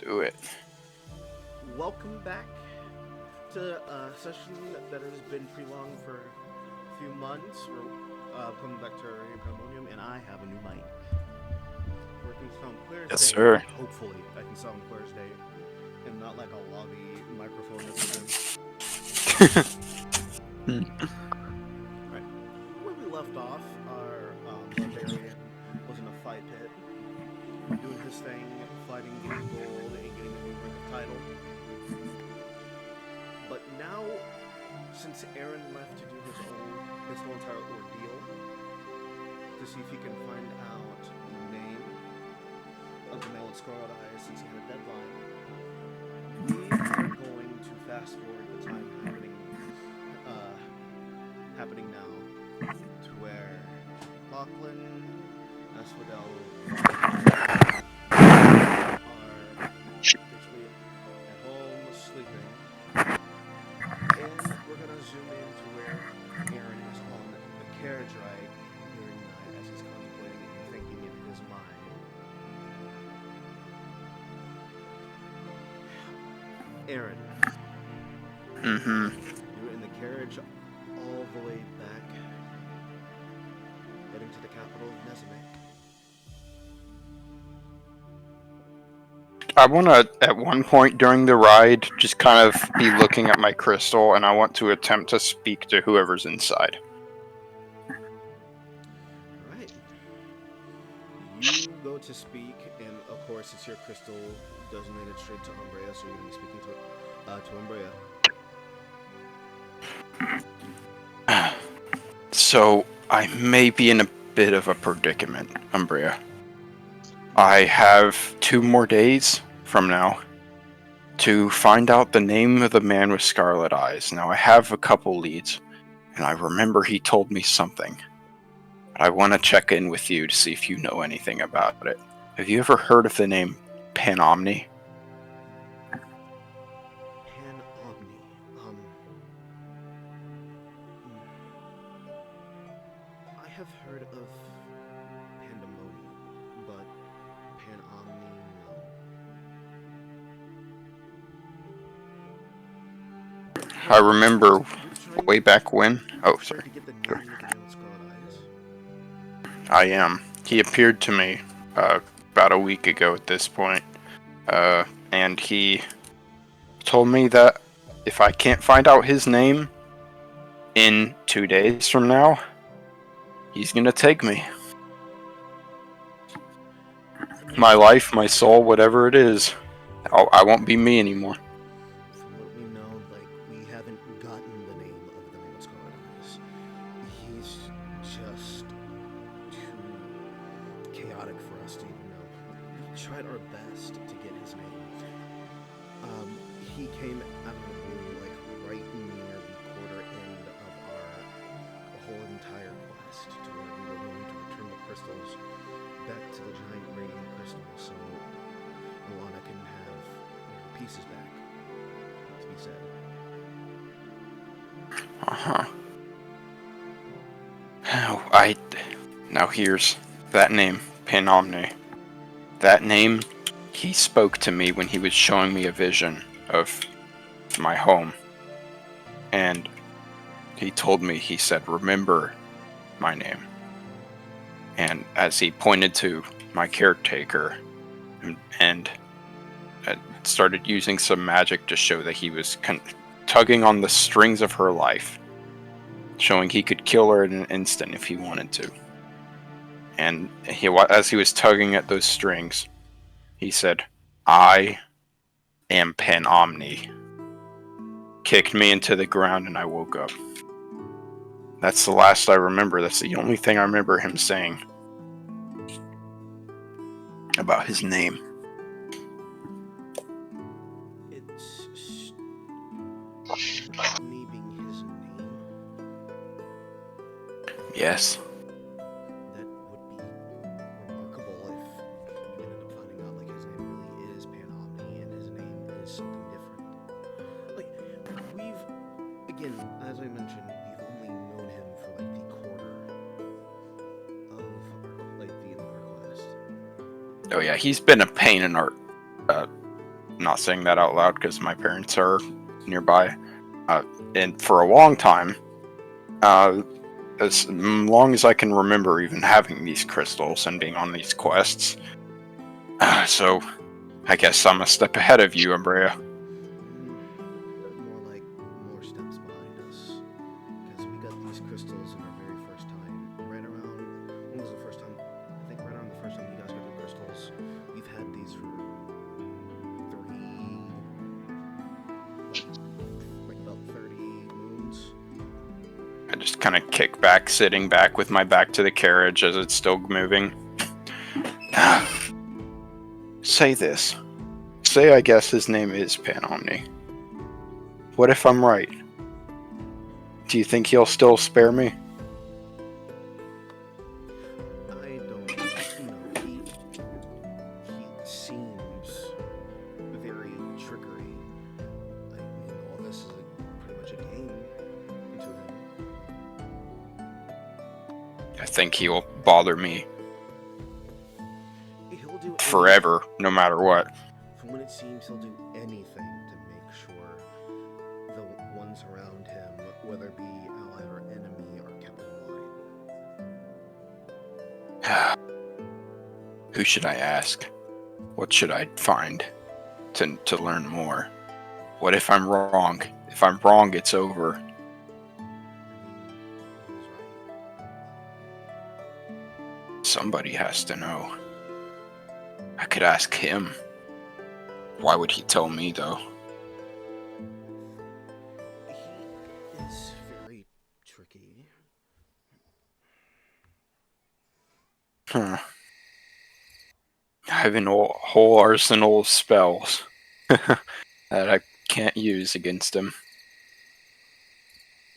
do it. Welcome back to a session that has been prolonged for a few months. We're coming back to our Pandemonium, and I have a new mic. Working sound clear as Yes, day. sir. Hopefully, I can sound clear as day, and not like a lobby microphone that's been. Right. Where we left off, our barbarian was in a fight pit, doing his thing, fighting, getting gold, and getting a new ring of title. But now, since Aaron left to do his whole entire ordeal, to see if he can find out the name of the male with scarlet eyes, since he had a deadline, we are going to fast forward the time happening now, to where Lachlan, Asphodel, Vaughn, are basically at home sleeping. And we're gonna zoom in to where Aaron is on the carriage ride during the night as he's contemplating and thinking in his mind. Aaron, Mm-hmm. you're in the carriage all the way back, heading to the capital of Nezame. I want to, at one point during the ride, just kind of be looking at my crystal, and I want to attempt to speak to whoever's inside. Alright. You go to speak, and of course, it's your crystal designated straight to Umbrea, so you're gonna be speaking to Umbrea. So, I may be in a bit of a predicament, Umbria. I have 2 more days from now to find out the name of the man with scarlet eyes. Now, I have a couple leads, and I remember he told me something. I want to check in with you to see if you know anything about it. Have you ever heard of the name Panomni? Pan Omni. I have heard of Pandemonium, but Pan Omni, no. I remember You're way back when. Oh, trying sorry. to get the Go. name of the man with scarlet eyes. I am. He appeared to me about a week ago at this point, and he told me that if I can't find out his name in 2 days from now, he's gonna take me. My life, my soul, whatever it is. I won't be me anymore. From what we know, like, we haven't gotten the name of the man with scarlet eyes. He's just too chaotic for us to even know. We tried our best to get his name. He came out of the blue, like right near the quarter end of our whole entire quest, to where we were going to return the crystals back to the giant radiant crystal, so Alana can have her pieces back. To be said. Uh-huh. Now here's that name, Panomne. That name, he spoke to me when he was showing me a vision of my home. And he told me, he said, remember my name. And as he pointed to my caretaker and started using some magic to show that he was tugging on the strings of her life, showing he could kill her in an instant if he wanted to. And as he was tugging at those strings, he said, I am Pen Omni. Kicked me into the ground and I woke up. That's the last I remember. That's the only thing I remember him saying about his name. It's me being his name. Yes. That would be remarkable if you ended up finding out like his name really is Pan Omni and his name is something different. Like we've again, as I mentioned, we've only known him for like the quarter of our like the end of our quest. Oh yeah, he's been a pain in our I'm not saying that out loud because my parents are nearby. And for a long time, as long as I can remember even having these crystals and being on these quests. So, I guess I'm a step ahead of you, Umbrea. More like more steps behind us. Because we got these crystals in our very first time. Right around, when was the first time? I think right around the first time you guys got the crystals. We've had these for about 30 moons. I just kind of kick back, sitting back with my back to the carriage as it's still moving. Say this. Say I guess his name is Panomni. What if I'm right? Do you think he'll still spare me? I don't know. He seems very trickery. I mean, all this is pretty much a game to him. I think he'll bother me He'll do forever, no matter what. From what it seems, he'll do anything to make sure the ones around him, whether it be ally or enemy, are kept in line. Who should I ask? What should I find to learn more? What if I'm wrong? If I'm wrong, it's over. Somebody has to know. I could ask him. Why would he tell me, though? He is very tricky. Huh. I have an whole arsenal of spells that I can't use against him.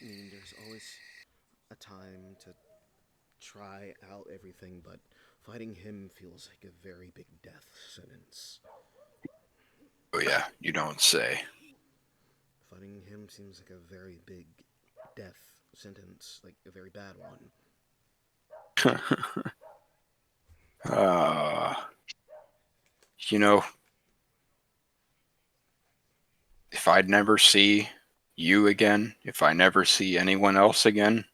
I mean, there's always a time to try out everything, but fighting him feels like a very big death sentence. Oh yeah, you don't say. Fighting him seems like a very big death sentence, like a very bad one. You know, if I'd never see you again, if I never see anyone else again,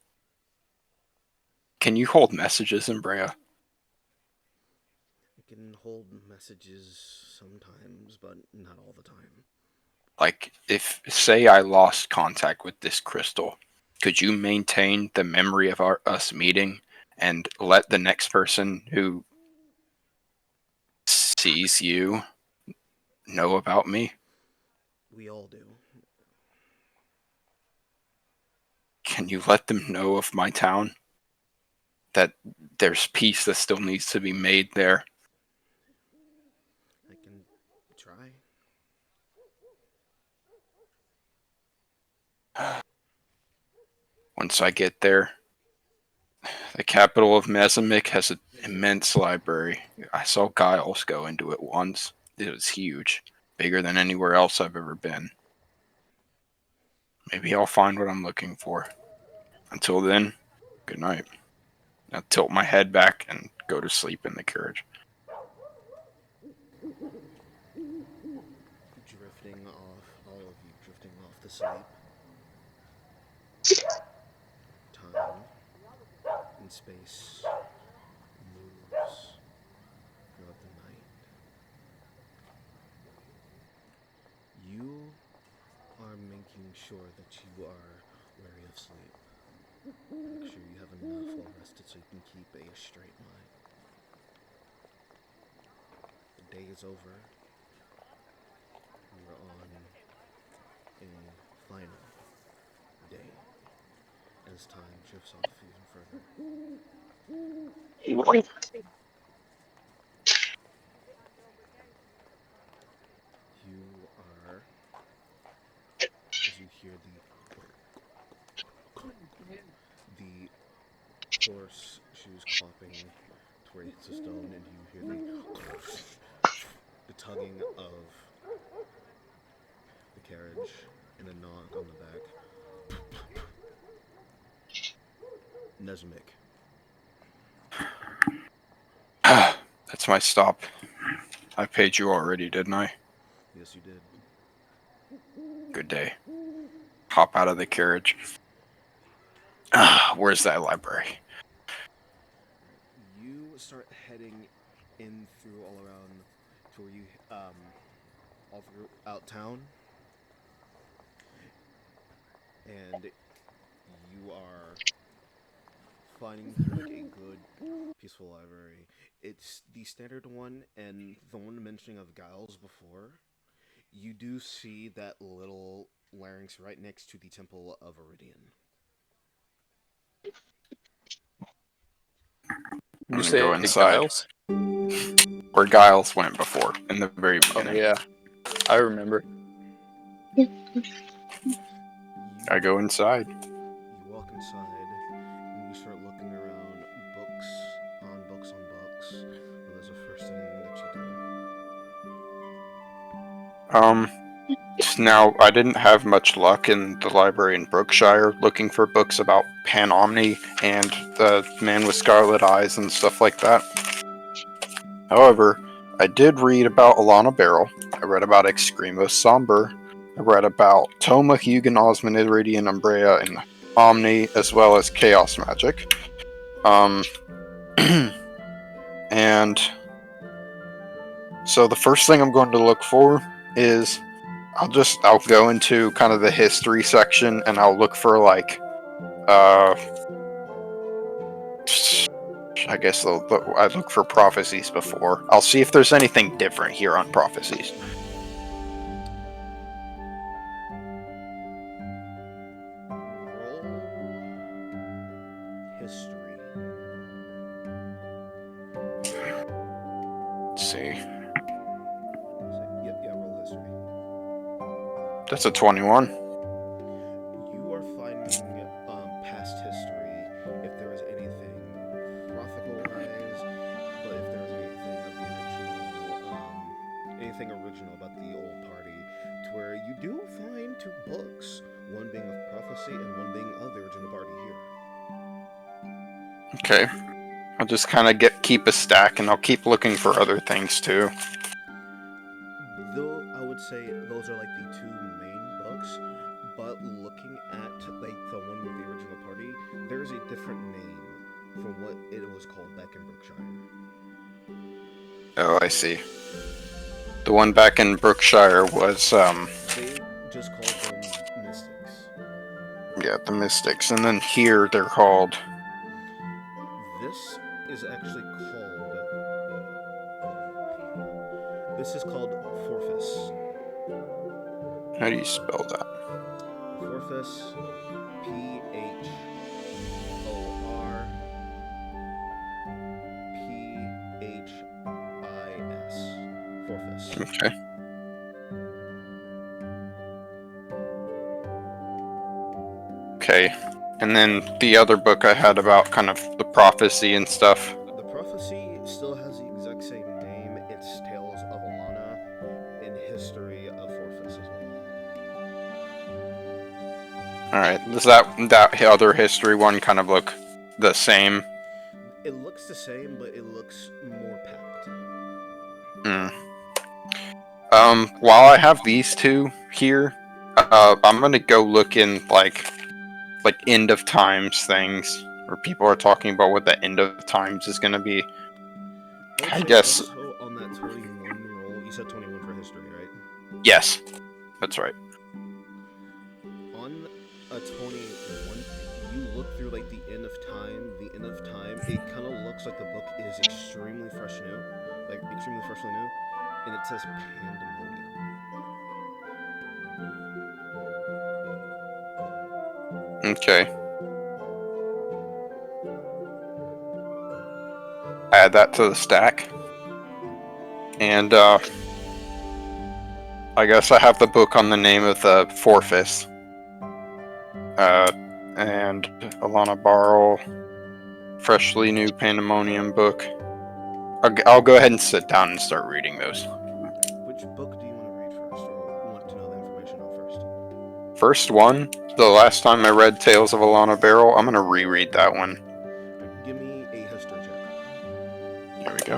can you hold messages in Brea? I can hold messages sometimes, but not all the time. Like, if, say I lost contact with this crystal, could you maintain the memory of us meeting and let the next person who sees you know about me? We all do. Can you let them know of my town? That there's peace that still needs to be made there? I can try. Once I get there, the capital of Mezamik has an immense library. I saw Giles go into it once. It was huge, bigger than anywhere else I've ever been. Maybe I'll find what I'm looking for. Until then, good night. I'll tilt my head back and go to sleep in the carriage. Drifting off, all of you drifting off to sleep. Time and space moves throughout the night. You are making sure that you are wary of sleep. Make sure you have enough well rested so you can keep a straight mind. The day is over. We are on a final day as time drifts off even further. You are, as you hear the horse shoes clopping to where it hits a stone, and you hear the tugging of the carriage and a knock on the back. Nesmic. That's my stop. I paid you already, didn't I? Yes, you did. Good day. Hop out of the carriage. Where's that library? You start heading in through all around to where you all throughout town, and you are finding through like a good, peaceful library. It's the standard one, and the one mentioning of Giles before. You do see that little larynx right next to the Temple of Iridian. You I'm gonna go say inside. Giles? Where Giles went before, in the very Oh beginning. yeah, I remember. You I go inside. you walk inside and you start looking around, books on books. Well, that's the first thing that you do. Now, I didn't have much luck in the library in Brookshire looking for books about Panomni and the man with scarlet eyes and stuff like that. However, I did read about Alana Beryl. I read about Excremo Somber. I read about Toma, Hugin, Osmond, Iridian, Umbrea, and Omni, as well as Chaos Magic. And so the first thing I'm going to look for is I'll go into kind of the history section and I'll look for like I guess I look for prophecies before. I'll see if there's anything different here on prophecies. Roll history. Let's see. Yeah, roll history. That's a 21. You are finding past history, if there is anything graphical wise, but if there is anything of the original, anything original about the old party, to where you do find two books, one being of prophecy and one being of the original party here. Okay. I'll just kind of keep a stack and I'll keep looking for other things too. Though I would say those are like the two main books, but looking at like the one with the original party, there's a different name from what it was called back in Brookshire. Oh, I see. The one back in Brookshire was They just called them mystics. yeah, the Mystics, and then here they're called. This is actually called. This is called Forfis. How do you spell that? Forfis. Phorphis. Forfis. Okay. Okay. And then the other book I had about kind of the prophecy and stuff. The prophecy still has the exact same name. It's Tales of Alana in History of Forfis as well. Alright. Does that other history one kind of look the same? It looks the same, but it looks more packed. Hmm. While I have these two here, I'm gonna go look in like end of times things, where people are talking about what the end of times is gonna be. I would I say guess also on that 21 roll, you said 21 for history, right? yes, that's right. On a 21, you look through like the end of time. The end of time, it kind of looks like the book is extremely fresh new, like extremely freshly new, and it says Pandemonium. Okay. Add that to the stack. And I guess I have the book on the name of the Forfis. And Alana Barl, freshly new Pandemonium book. I'll go ahead and sit down and start reading those. Which book do you want to read first, or want to know the information on first? First one, the last time I read Tales of Alana Barrel, I'm gonna reread that one. Give me a history check. There we go.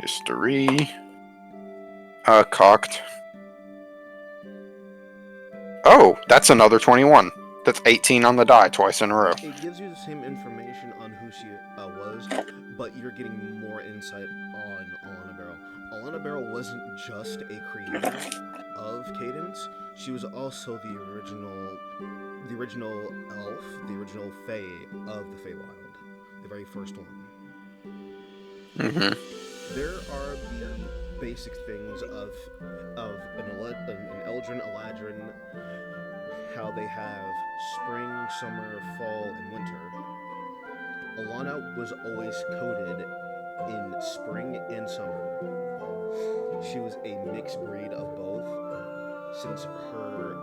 History. Cocked. Oh, that's another 21. That's 18 on the die twice in a row. It gives you the same information on who she was, but you're getting more insight on Alana Barrel. Alana Barrel wasn't just a creator of Cadence; she was also the original elf, the original Fae of the Feywild, the very first one. Mm-hmm. There are the basic things of an Eldrin, Eladrin, how they have spring, summer, fall, and winter. Alana was always coded in spring and summer. She was a mixed breed of both, since her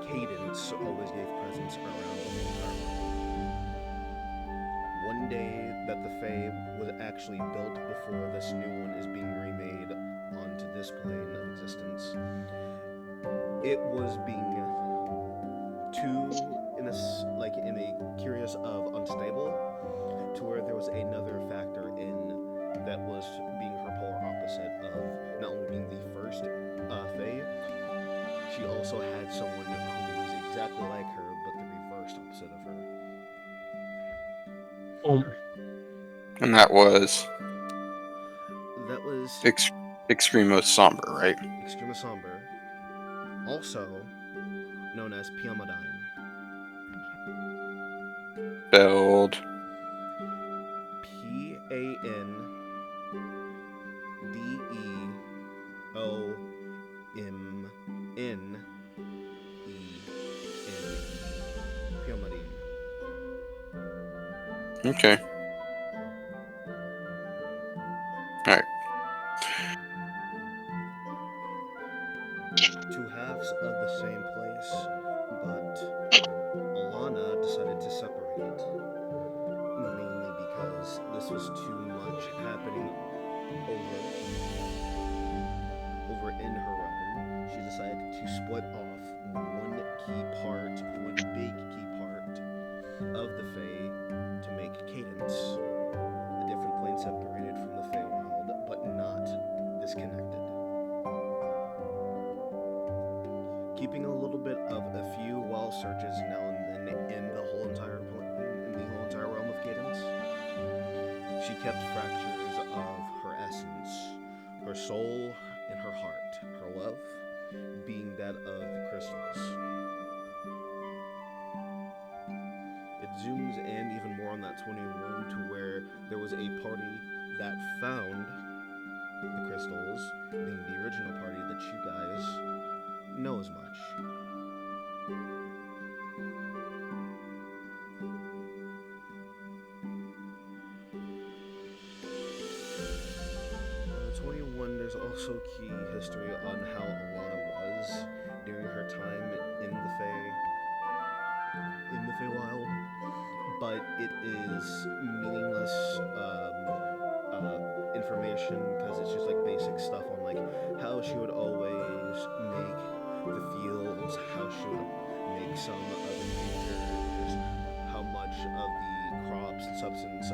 cadence always gave presence around the whole entire world. One day that the Fae was actually built before this new one is being remade onto this plane of existence, it was being too in a curious of unstable, to where there was another factor in that was being her polar opposite of not only being the first Fae, she also had someone who was exactly like her but the reverse opposite of her. And that was That was Extremo Somber, right? Extrema Somber, also known as Piamadine. Build. Pandeomne. Piamadine. Okay. Alright. Two halves of the same place, but Alana decided to separate, mainly because this was too much happening over in her realm. She decided to split off one big key part of the Fae to make Cadence, a different plane separated from the Feywild, but not disconnected. Keeping a little bit of a few wall searches now and then in the whole entire realm of Cadence, she kept fractures of her essence, her soul, and her heart, her love being that of the crystals. It zooms in even more on that 21 to where there was a party that found the crystals, being the original party that you guys know as much. 21, there's also key history on how Alana was during her time in the Feywild, but it is meaningless information because it's just like basic stuff on like how she would always make the fields, how she would make some of the creatures, how much of the crops and substance,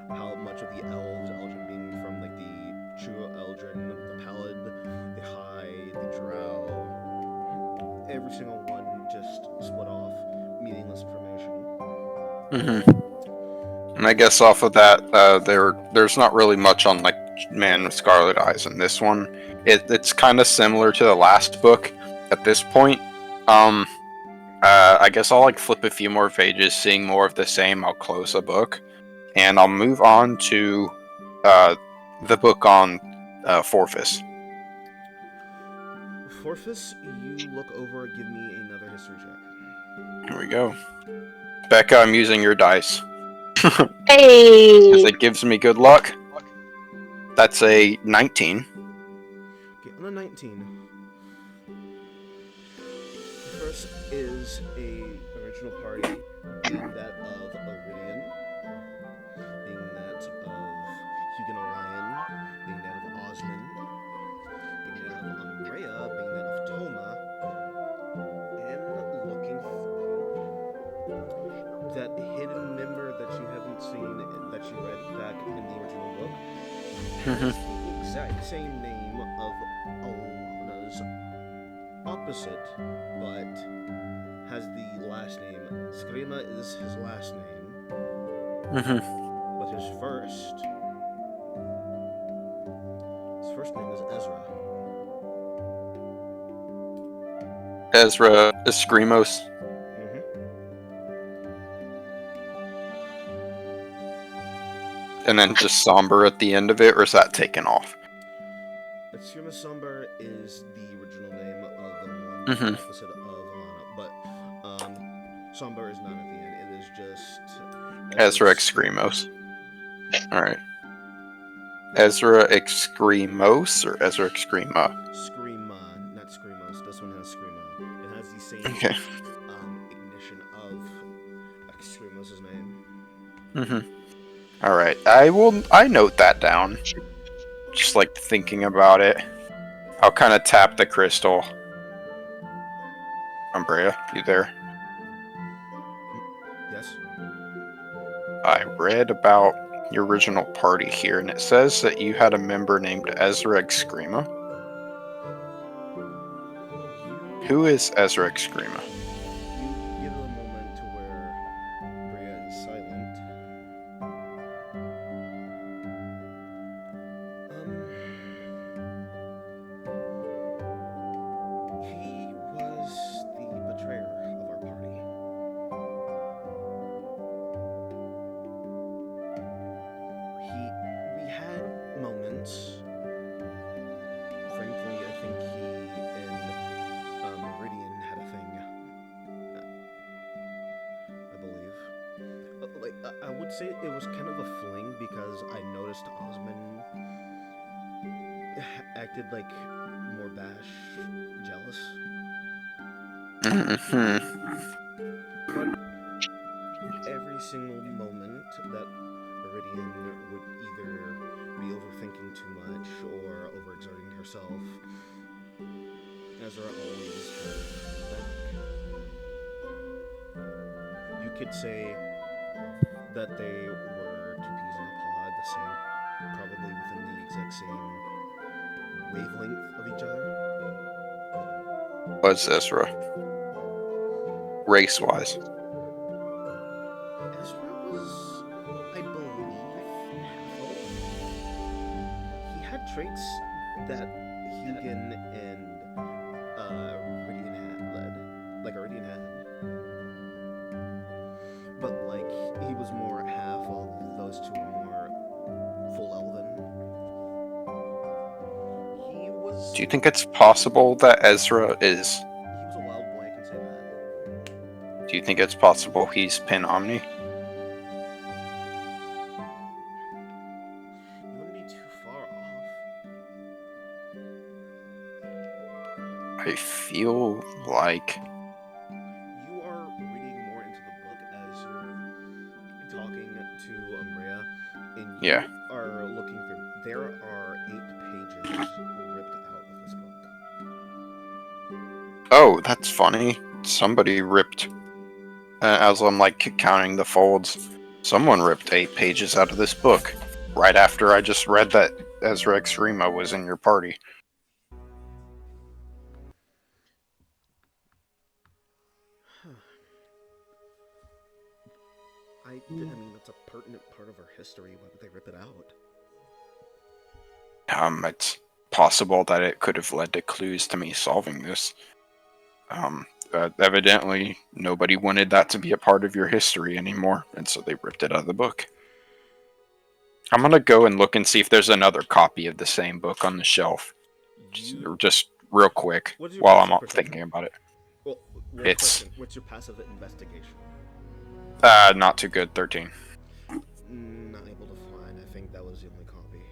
how much of the elves, Eldrin being from like the true Eldrin, the Pallid, the High, the Drow, every single one just split off meaningless information. Mm-hmm. And I guess off of that, there's not really much on like Man with Scarlet Eyes in this one. It's kind of similar to the last book at this point. I guess I'll like flip a few more pages, seeing more of the same. I'll close the book, and I'll move on to the book on Forfus. Forfus, you look over, give me another history check. Here we go. Becca, I'm using your dice. Hey! As it gives me good luck. That's a 19. Okay, on a 19. First is a original party, being that of Iridian, being that of Hugan Orion, being that of Osmond, being that of Umbrea, being that of Toma, and looking through that hidden member that you haven't seen, that you read back in the original book, has the exact same name of opposite, but has the last name. Skrima is his last name, but his first name is Ezra. Ezra Escrimos. Mm-hmm. And then just somber at the end of it, or is that taken off? Skrima Somber is the original name of the one Mhm. opposite of Alana, but Somber is not at the end. It is just Ezra Escrimos. Alright. Ezra Escrimos or Ezra Escrima? Screama, not Screamos. This one has Screama. It has the same Okay. ignition of Screamos' name. Alright. I note that down. Just like thinking about it. I'll kind of tap the crystal. Umbrea, you there? Yes. I read about your original party here, and it says that you had a member named Ezra Escrima. Who is Ezra Escrima? You give it a moment to where Bria is silent. He was the betrayer of our party. We had moments. Frankly, I think he and Meridian had a thing. I believe. I would say it was kind of a fling because I noticed Osman acted like more bash, jealous. But every single moment that Meridian would either be overthinking too much or overexerting herself, Ezra always had her back. You could say that they were two peas in a pod, the same, probably within the exact same wavelength of each other. Was Ezra? Race-wise. Ezra was, I believe, half elf. He had traits that Hegan and Iridian had. But he was more half, while those two were more full elven. He was. Do you think it's possible that Ezra is... He was a wild boy, I can say that. Do you think it's possible he's Pandemonium? You wouldn't be too far off. I feel like... You are reading more into the book as you're talking to Umbrea, and you Yeah. are looking through. There are 8 pages ripped out of this book. Oh, that's funny. Somebody ripped... as I'm counting the folds, someone ripped 8 pages out of this book. Right after I just read that Ezra Extrema was in your party. I mean, that's a pertinent part of our history. Why would they rip it out? It's possible that it could have led to clues to me solving this. Evidently, nobody wanted that to be a part of your history anymore, and so they ripped it out of the book. I'm gonna go and look and see if there's another copy of the same book on the shelf. Just real quick, while I'm thinking about it. Well, It's... What's your passive investigation? Not too good, 13. Not able to find. I think that was the only copy.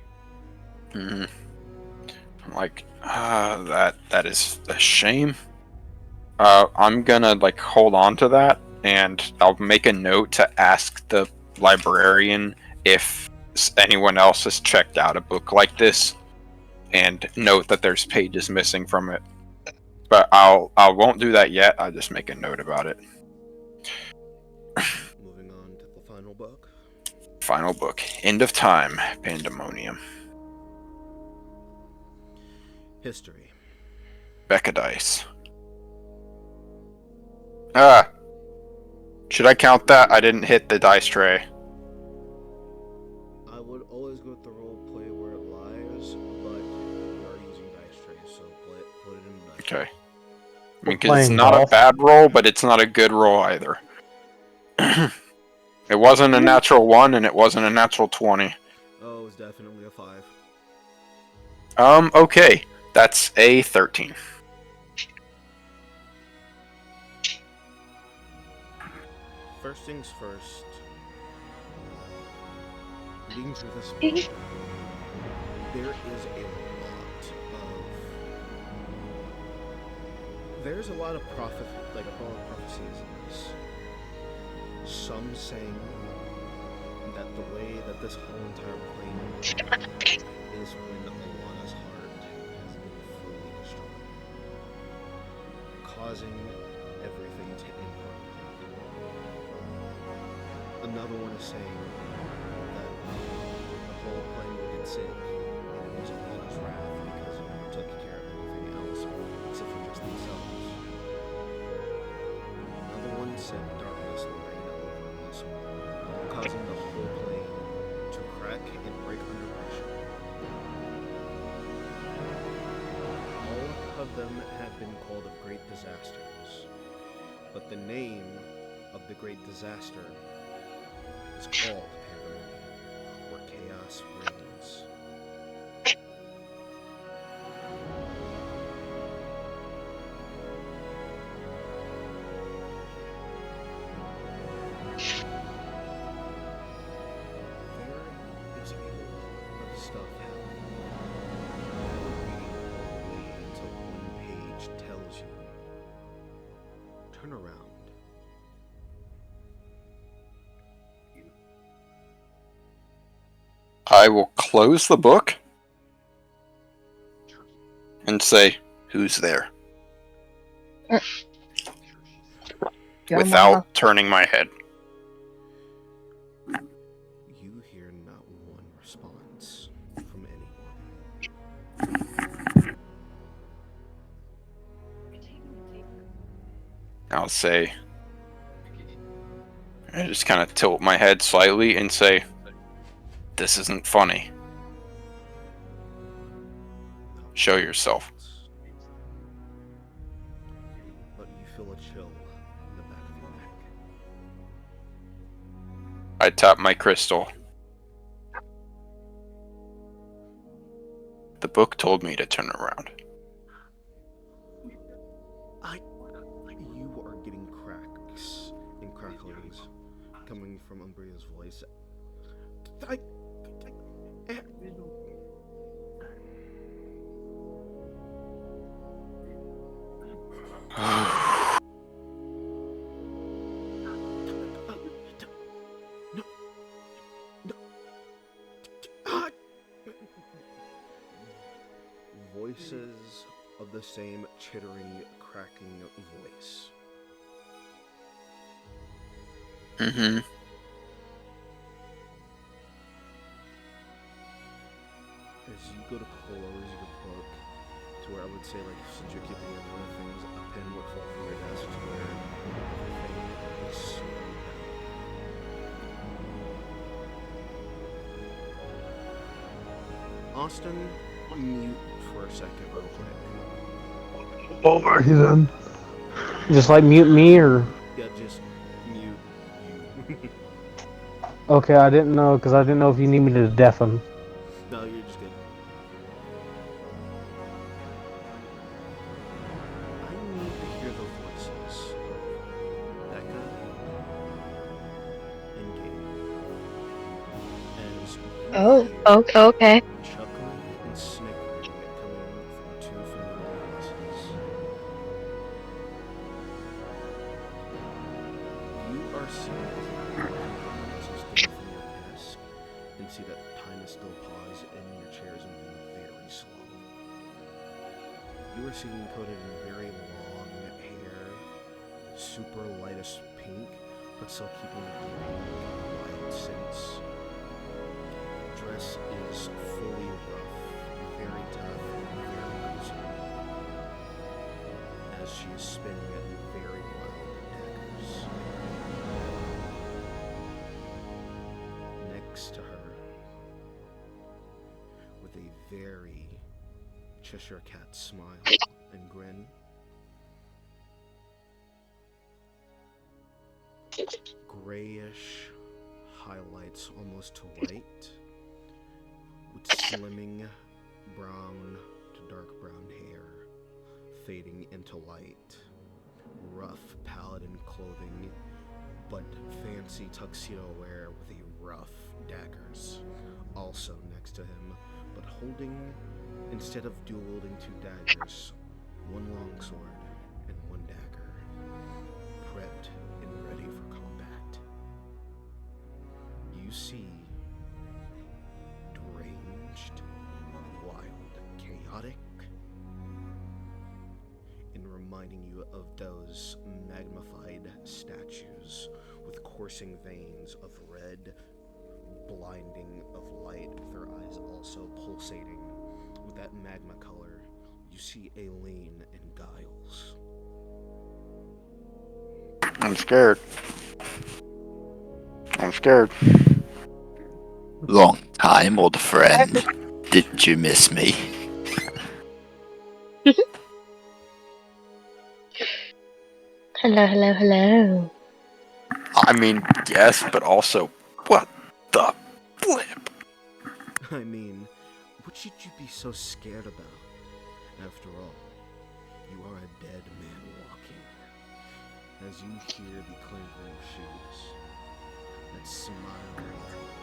I'm that is a shame. I'm gonna hold on to that, and I'll make a note to ask the librarian if anyone else has checked out a book like this, and note that there's pages missing from it. But I won't do that yet. I'll just make a note about it. Moving on to the final book. Final book. End of Time. Pandemonium. History. Becca Dice. Should I count that? I didn't hit the dice tray. I would always go with the role play where it lies, but we are using dice trays, so put it in the dice tray. Okay. I mean, because it's Playing not a golf. bad roll, but it's not a good roll either. It wasn't a natural 1, and it wasn't a natural 20. Oh, it was definitely a 5. Okay. That's a 13. First things first. Reading through this book, there is a lot of... There's a lot of prophecies in this. Some saying that the way that this whole entire plane is when Alana's heart has been fully destroyed, causing everything to end. Another one is saying that the whole plane will get sick, and it was Alana's wrath because no one took care of anything else except for just themselves. Another one said darkness will reign over us, causing the whole plane to crack and break under pressure. All of them have been called of great disasters, but the name of the great disaster is called Pandemonium, where chaos reigns. There is a lot of stuff happening. Reading until one page tells you. Turn around. I will close the book and say, "Who's there?" Without turning my head. You hear not one response from anyone. I'll say, I just kind of tilt my head slightly and say, "This isn't funny. Show yourself." But you feel a chill in the back of your neck. I tap my crystal. The book told me to turn around. You are getting cracks and cracklings coming from Umbria's voice. Voices of the same chittering, cracking voice. Mm-hmm. As you go to close your book, to where I would say, like, since you're keeping it one of the things, a pen would fall from your desk to where everything is slowed down. Austin, mute for a second real quick. Alrighty then. Just like mute me or? Yeah, just mute you. Okay, I didn't know because I didn't know if you need me to deafen. No, you're just good. I need to hear the voices of Becca and Kate. As you Okay. chuckling and snickering coming from two familiar voices. You are seeing as you stand from your desk and see that time is still paused and your chair is moving very slow. You are seeing coated in very long hair, super lightest pink, but still keeping the pink wild scents. Dress is fully rough, very tough, and very gruesome, as she is spinning at very wild Next to her, with a very Cheshire Cat smile and grin, grayish highlights almost to white, with slimming brown to dark brown hair fading into light, rough paladin clothing, but fancy tuxedo wear with a rough daggers also next to him, but holding, instead of dual wielding two daggers, one long sword and one dagger, prepped and ready for combat. You see deranged, wild, chaotic, and reminding you of those magnified statues with coursing veins of red, blinding of light, with their eyes also pulsating with that magma color. You see Aileen and Giles. I'm scared. I'm scared. Long time, old friend. Didn't you miss me? Hello, hello, hello. I mean, yes, but also, what the flip? I mean, what should you be so scared about? After all, you are a dead man walking. As you hear the clinking of shoes, that smile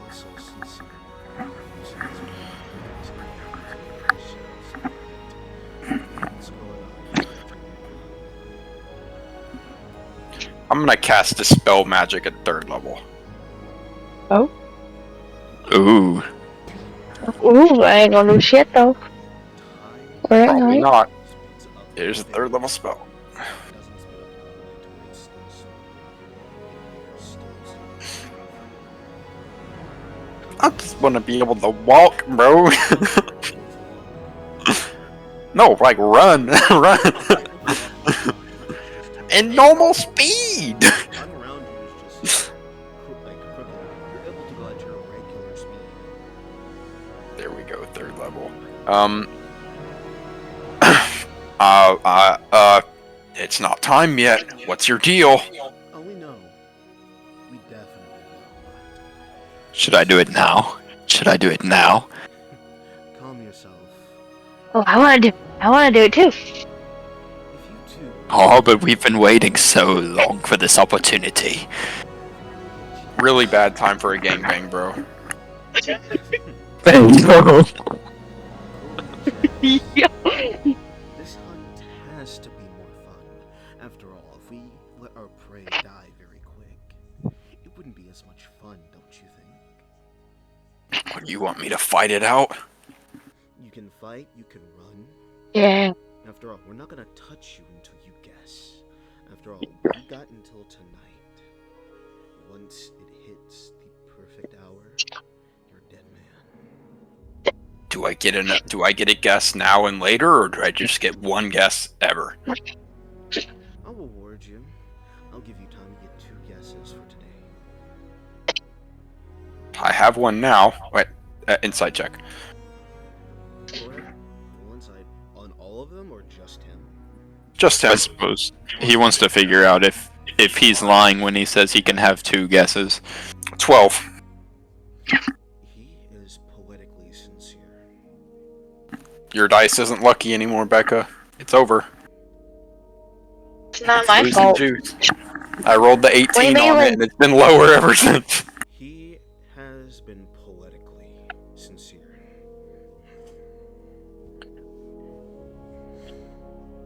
also sincere. You see his What's going on? I'm gonna cast Dispel Magic at 3rd level. Oh? Ooh. Ooh, I ain't gonna do shit though. Alright, Probably alright. not. Here's a 3rd level spell. I just want to be able to walk, bro. No, like run, run. In normal speed. Time around you is just like crooked. You're able to go at your regular speed. There we go, 3rd level. It's not time yet. What's your deal? Oh, we know. We definitely know. Should I do it now? Should I do it now? Calm yourself. Oh, I wanna do it too. If you two Oh, but we've been waiting so long for this opportunity. Really bad time for a gangbang, bro. Yeah. This hunt has to be more fun. After all, if we let our prey die very quick, it wouldn't be as much fun, don't you think? What, do you want me to fight it out? You can fight, you can run. Yeah. After all, we're not gonna touch you until you guess. After all, you got until tonight. Once it hits the perfect hour, you're a dead man. Do I get a guess now and later, or do I just get one guess ever? I'll reward you. I'll give you time to get 2 guesses for today. I have one now. Wait, insight check. Go ahead. Roll insight. On all of them or just him? Just I him. suppose he wants to figure out if he's lying when he says he can have 2 guesses. 12. He is poetically sincere. Your dice isn't lucky anymore, Becca. It's over. It's not my Losing fault. juice. I rolled the What do you 18 mean on when- it, and it's been lower ever since. He has been poetically sincere.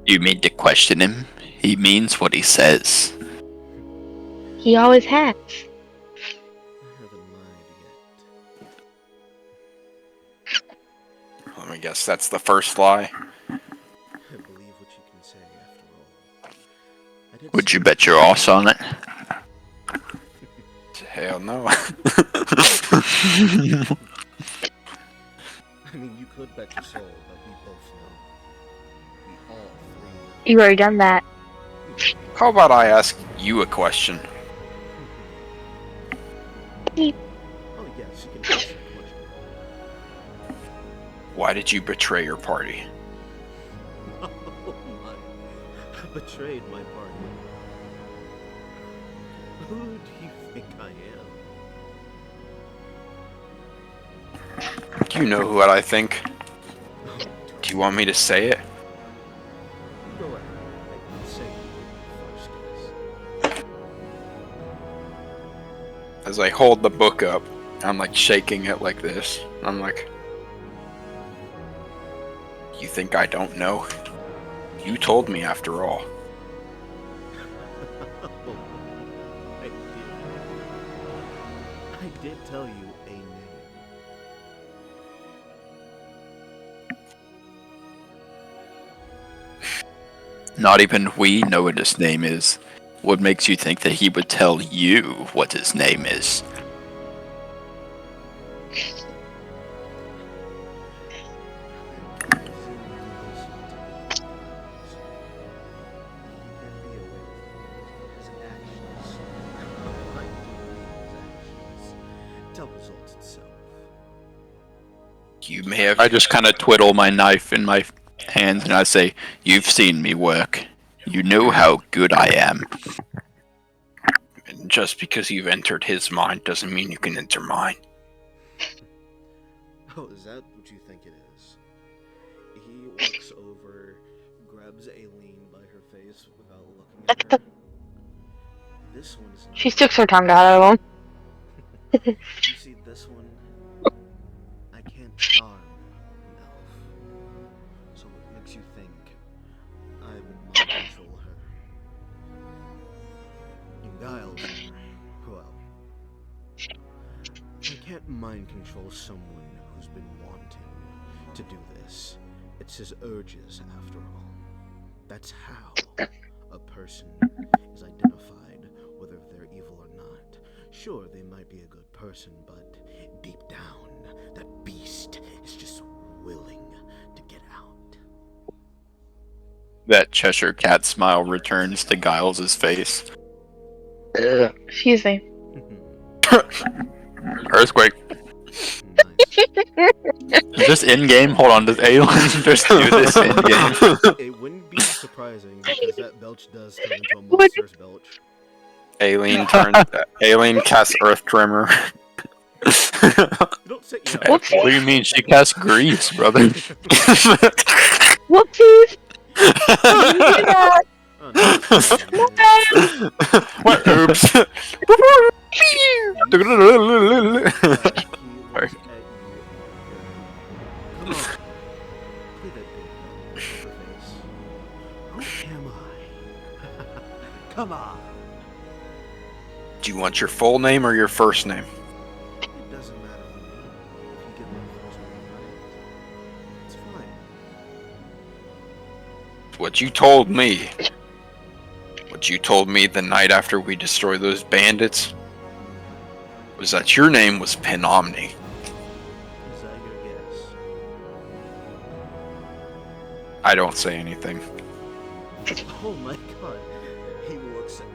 You mean to question him? He means what he says. He always has. I haven't lied yet. Let me guess, that's the first lie. I believe what you can say after all. I did Would say- you bet your ass on it? Hell no. I mean, you could bet your soul, but we both know. We all 3 know. You already done that. How about I ask you a question? Oh yes, you can ask that question. Why did you betray your party? Oh my! I betrayed my party. Who do you think I am? Do you know what I think? Oh, Do you want me to say it? go ahead. I can say first guess. As I hold the book up, I'm like shaking it like this. I'm like, you think I don't know? You told me after all. Oh, I did tell you a name. Not even we know what his name is. What makes you think that he would tell you what his name is? You may have. I just kind of twiddle my knife in my hands and I say, "You've seen me work. You know how good I am." Just because you've entered his mind doesn't mean you can enter mine. Oh, is that what you think it is? He walks over, grabs Aileen by her face without looking at her. This one is not. She sticks her tongue out of him. You see, this one, I can't charm an elf. So what makes you think I would mind control her? And Giles, well, I can't mind control someone who's been wanting to do this. It's his urges, after all. That's how a person is identified, whether they're evil or not. Sure, they might be a good person, but deep down, that beast is just willing to get out. That Cheshire Cat smile returns to Giles' face. Excuse me. Earthquake. Nice. Is this in-game? Hold on, does Aelin just do this in-game? It wouldn't be surprising because that belch does turn into a monster's belch. Aileen casts Earth Tremor. Don't say yeah. What do you mean? She casts grease, brother. Whoopsies! Didn't do that. Oh, no. What? Oops. He looks at you. Come on. Play that big poker face. Who am I? Come on. Do you want your full name or your first name? It doesn't matter to me if you get my first name right. It's fine. What you told me. What you told me the night after we destroyed those bandits was that your name was Pandemonium. Is that your guess? I don't say anything. Oh my god. He looks at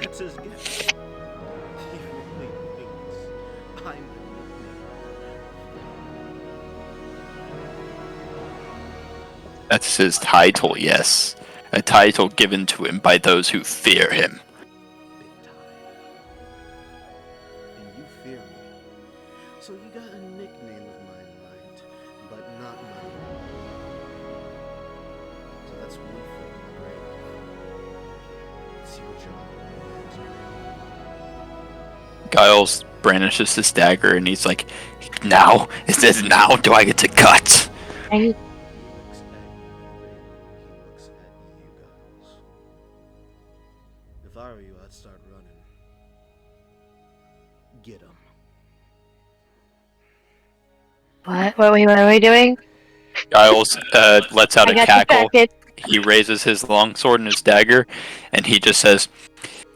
That's his guess. He really thinks I'm the nickname. That's his title, yes. A title given to him by those who fear him. Big time. And you fear me. So you got a nickname of mine, right? But not mine. So that's one foot in the grave. Let's see what your other Giles brandishes his dagger and he's like, "Now? It says now? Do I get to cut?" I He looks at you, guys. If I were you, I'd start running. Get him. what? What are we doing? Giles lets out I a got cackle. distracted. He raises his longsword and his dagger, and he just says,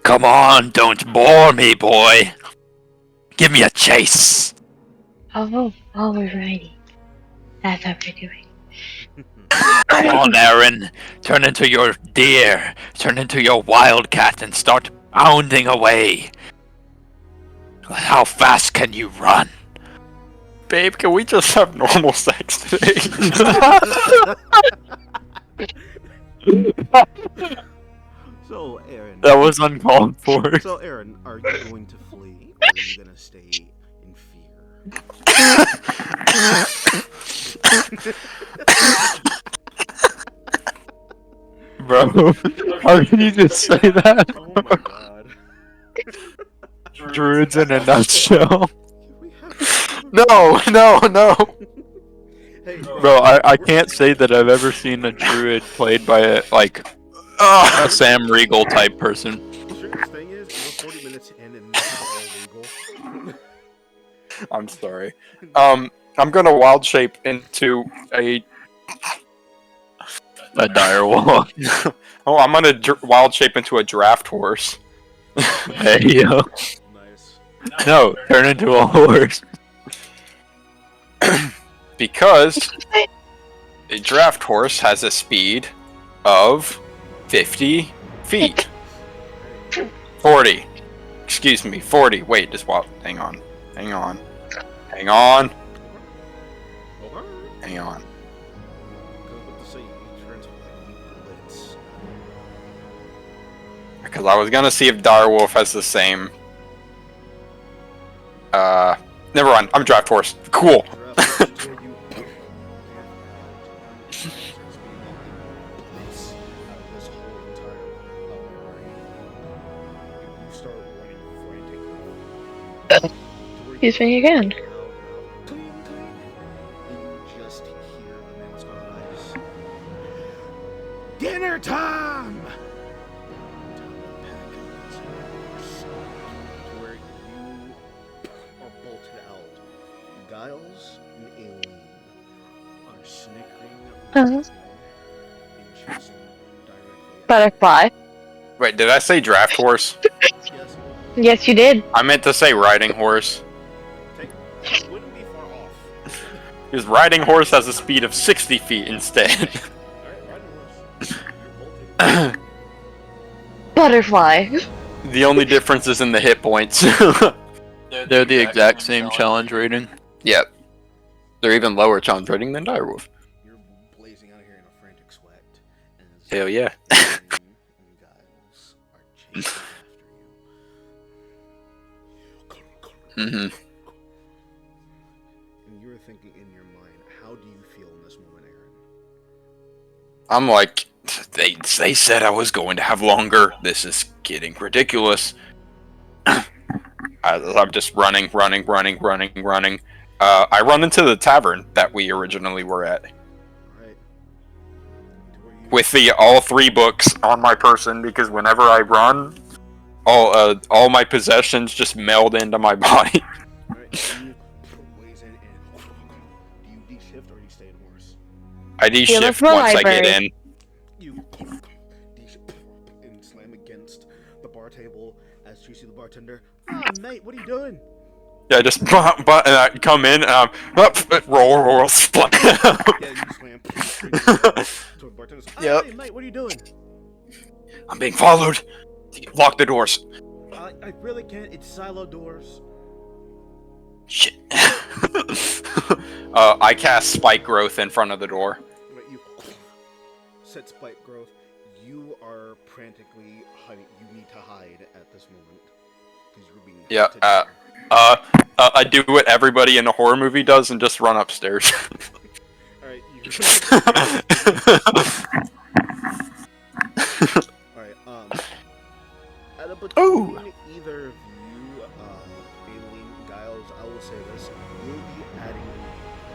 "Come on, don't bore me, boy. Give me a chase." Oh, alrighty. That's what we're doing. Come on, Aaron. Turn into your deer. Turn into your wildcat and start bounding away. How fast can you run? Babe, can we just have normal sex today? So, Aaron. That was uncalled for. So, Aaron, are you going to flee, or are you gonna stay in fear? Bro, how can you just say that? Oh my god. Druids in a nutshell. Can we have- No. Hey, Bro, I can't say that I've ever seen a druid played by a Sam Riegel type person. the strangest thing is, we're 40 minutes in and this is all legal. I'm sorry. I'm gonna wild shape into a. A direwolf. Oh, I'm gonna wild shape into a draft horse. Hey, yo. Nice. No, turn into a horse. Because a draft horse has a speed of 50 feet. 40. Excuse me, 40. Wait, just wild. Hang on. Okay. Because I was gonna see if Direwolf has the same. Never mind. I'm a draft horse. Cool. Excuse me again. Dinner time! Where you are bolted out. Giles and Aileen are snickering Uh-huh. and chasing directly. Butterfly. Wait, did I say draft horse? Yes, Yes, you did. I meant to say riding horse. wouldn't be far off. Because riding horse has a speed of 60 feet instead. Alright, riding horse. You're bolted. Butterfly. The only difference is in the hit points. They're the exact same challenge rating. Yep. They're even lower challenge rating than Direwolf. You're blazing out here in a frantic sweat. As Hell yeah. Aileen and Giles are chasing after you. Mm-hmm. And you're thinking in your mind, how do you feel in this moment, Aaron? I'm like, they said I was going to have longer. This is getting ridiculous. I'm just running. I run into the tavern that we originally were at. Alright. With all 3 books on my person, because whenever I run, all my possessions just meld into my body. Alright, you blaze in and do you de-shift or do you stay in horse? I de-shift let's go once I get library. in. You de-shift and slam against the bar table as you see the bartender. Ah, mate, what are you doing? Yeah, just and I come in and roll, splat. Yeah, you slam toward the bartender. Ah, Yep. hey, mate, what are you doing? I'm being followed. Lock the doors. I really can't. It's silo doors. Shit. I cast Spike Growth in front of the door. Right, you set spike growth. You are frantically hiding. You need to hide at this moment because you're being. Yeah, hunted. I do what everybody in a horror movie does and just run upstairs. All right. All right. At a between either of you, Aileen, Giles, I will say this: we'll be adding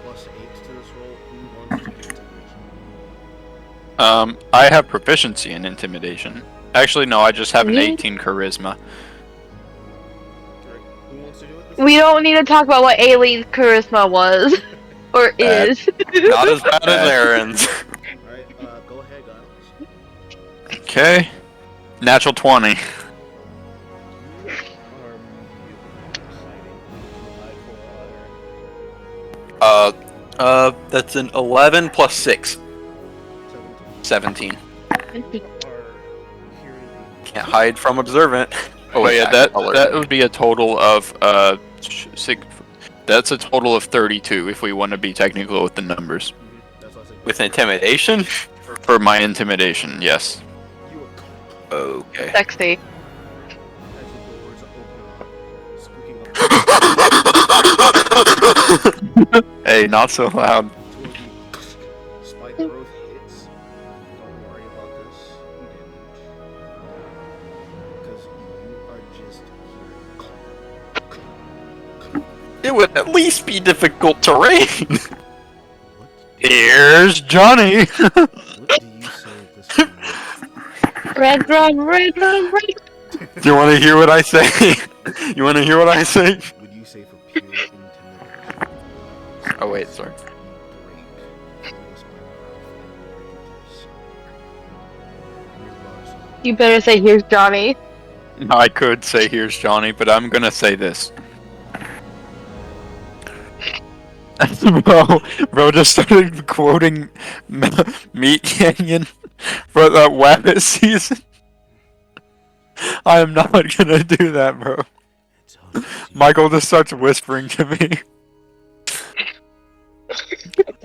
+8 to this roll. Who wants to do intimidation? I have proficiency in intimidation. Actually, no, I just have an Me? 18 charisma. Alright, who wants to do it? This We don't need to talk about what Aileen's charisma was. Or Bad. is. Not as bad as Aaron's. Alright, go ahead, Giles. Okay. Natural 20. You are hiding. That's an 11 plus 6. 17. You are hearing Can't hide from observant. Oh yeah, attack that alert. would be a total of that's a total of 32 if we want to be technical with the numbers. That's why I said With intimidation? For my intimidation, yes. you are Okay. Sexy. as the doors open up, spooking up Hey, not so loud. toward the spike growth hits. Don't worry about this, because you are just hearing. It would at least be difficult terrain. Here's Johnny. What do you say at this moment? Red rum, red rum, red. Do you want to hear what I say? You want to hear what I say? Would you say for pure intimidation? Oh wait, sorry. You better say here's Johnny. I could say here's Johnny, but I'm gonna say this. bro just started quoting Meat Canyon for the Wabbit season. I am not gonna do that, bro. Michael just starts whispering to me.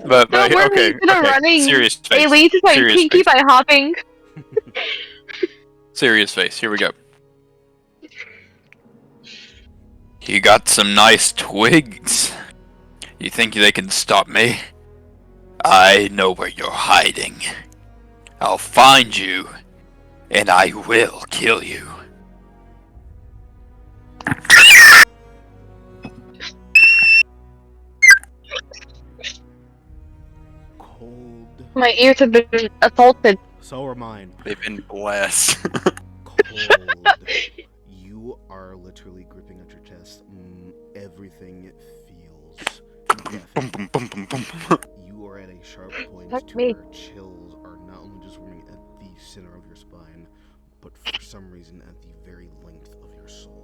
But Don't worry, okay, instead of running, serious face. Elise is like Serious kinky face. by hopping. Serious face. Here we go. You got some nice twigs. You think they can stop me? I know where you're hiding. I'll find you, and I will kill you. Cold. My ears have been assaulted. So are mine. They've been blessed. Cold. You are literally gripping at your chest. Everything feels Boom, boom, boom, boom, boom. You are at a sharp point Fuck to me. where chills are not only just running at the center of your spine, but for some reason at the very length of your soul.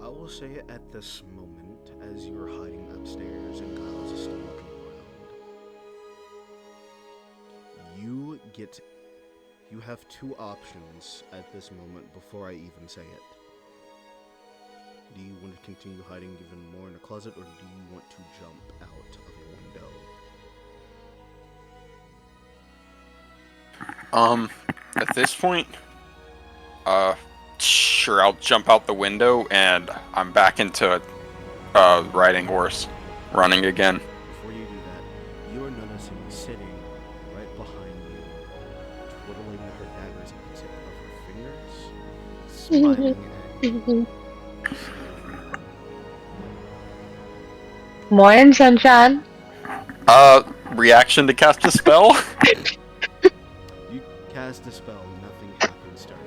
I will say at this moment, as you are hiding upstairs and Kyle's is still looking around, you have two options at this moment before I even say it. Do you want to continue hiding even more in the closet, or do you want to jump out of a window? At this point, sure, I'll jump out the window and I'm back into, riding horse, running again. Before you do that, you are noticing sitting right behind you, twiddling her daggers at the tip of her fingers, smiling at you. Morning, sunshine. Reaction to cast a spell? You cast a spell, nothing happens to her.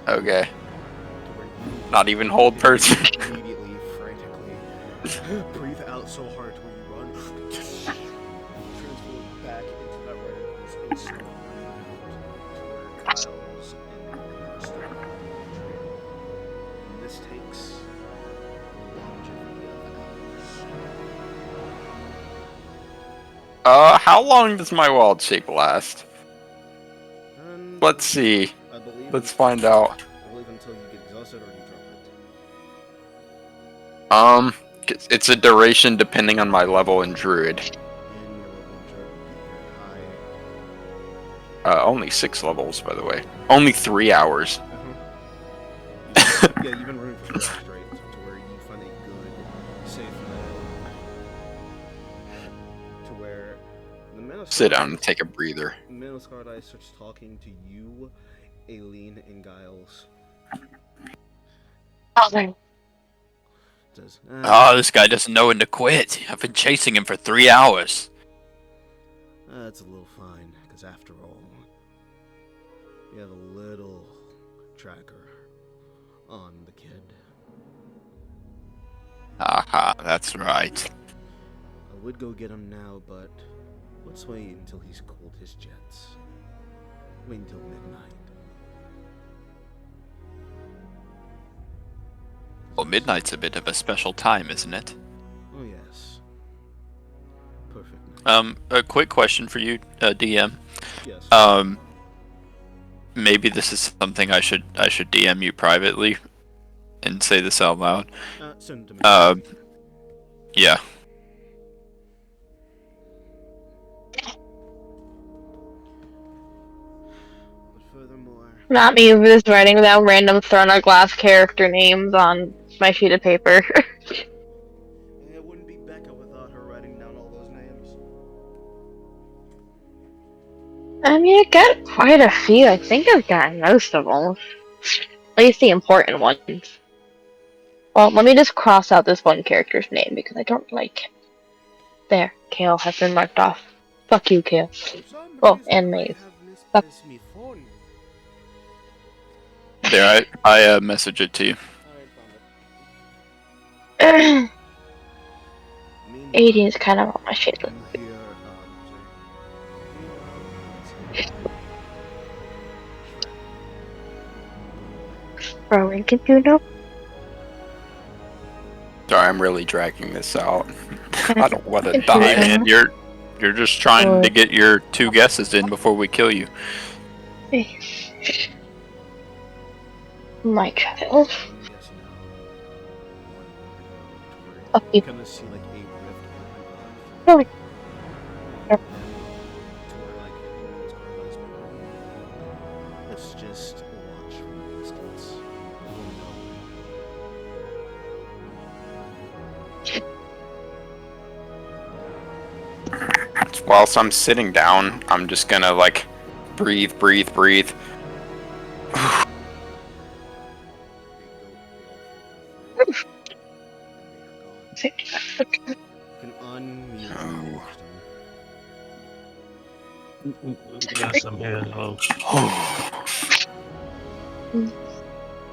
Okay. To where you Not even hold person. immediately, frantically, breathe out so hard to where you run, transform back into that red horse and start running to where Kyle's and Peter start running the trail. And this takes longevity of hours. How long does my wild shape last? And Let's see. I believe Let's find out. I believe until you get exhausted or you drop it. It's a duration depending on my level in druid. And your level in Druid would be very high. Only 6 levels, by the way. Only 3 hours. Yeah, you've been running for 3 hours straight to where you find a good, safe level. To where the man of Sit down and take a breather. The man of Scarred Eyes starts talking to you, Aileen, and Giles. Oh, Says, Oh, this guy doesn't know when to quit. I've been chasing him for 3 hours. That's a little fine, because after all, you have a little tracker on the kid. Aha, that's right. I would go get him now, but let's wait until he's cooled his jets. Wait until midnight. Well, midnight's a bit of a special time, isn't it? Oh yes. Perfect night. A quick question for you, DM. Yes. Maybe this is something I should DM you privately and say this out loud. Send it to me. Yeah. But furthermore, Not me just writing down random Throne Glass character names on my sheet of paper. it wouldn't be Becca without her writing down all those names. I mean, I got quite a few. I think I've gotten most of them. At least the important ones. Well, let me just cross out this one character's name because I don't like it. There, Kale has been marked off. Fuck you, Kale. For some Oh, reason, and I Maeve. have Fuck. misplaced me phone. There, I message it to you. Alright, found it. Meanwhile, 80 is kind of on my shit list. you hear, Rowan, can you know? Sorry, I'm really dragging this out. I don't want to If you die. Hey can. man, you're just trying to get your 2 guesses in before we kill you. My child. I'm guessing now. Fuck you. Gonna see like a rift open Really? up. To where like it's called. Let's just watch from a distance. Whilst I'm sitting down, I'm just gonna like breathe. Can unmute Oh. Got some here.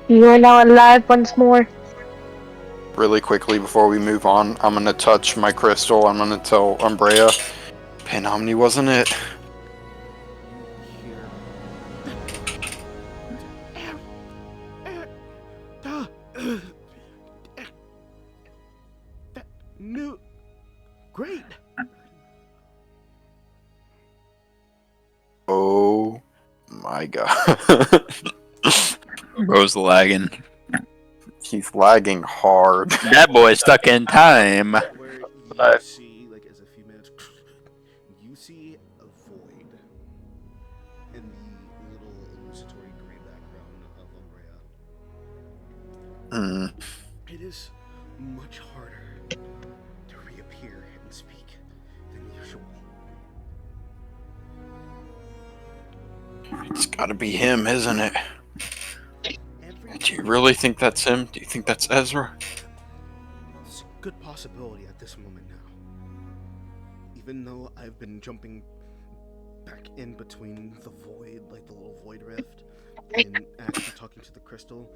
You are now alive once more. Really quickly before we move on, I'm gonna touch my crystal. I'm gonna tell Umbrea, Panomni wasn't it? New, great. Oh my god. Bro's lagging. He's lagging hard. That boy's stuck in time. Where you see, like, as a few minutes, you see a void in the little illusory gray background of Umbrea. It is much harder to reappear and speak than usual. It's gotta be him, isn't it? Every Do you really think that's him? Do you think that's Ezra? It's a good possibility at this moment now. Even though I've been jumping back in between the void, like the little void rift, and actually talking to the crystal,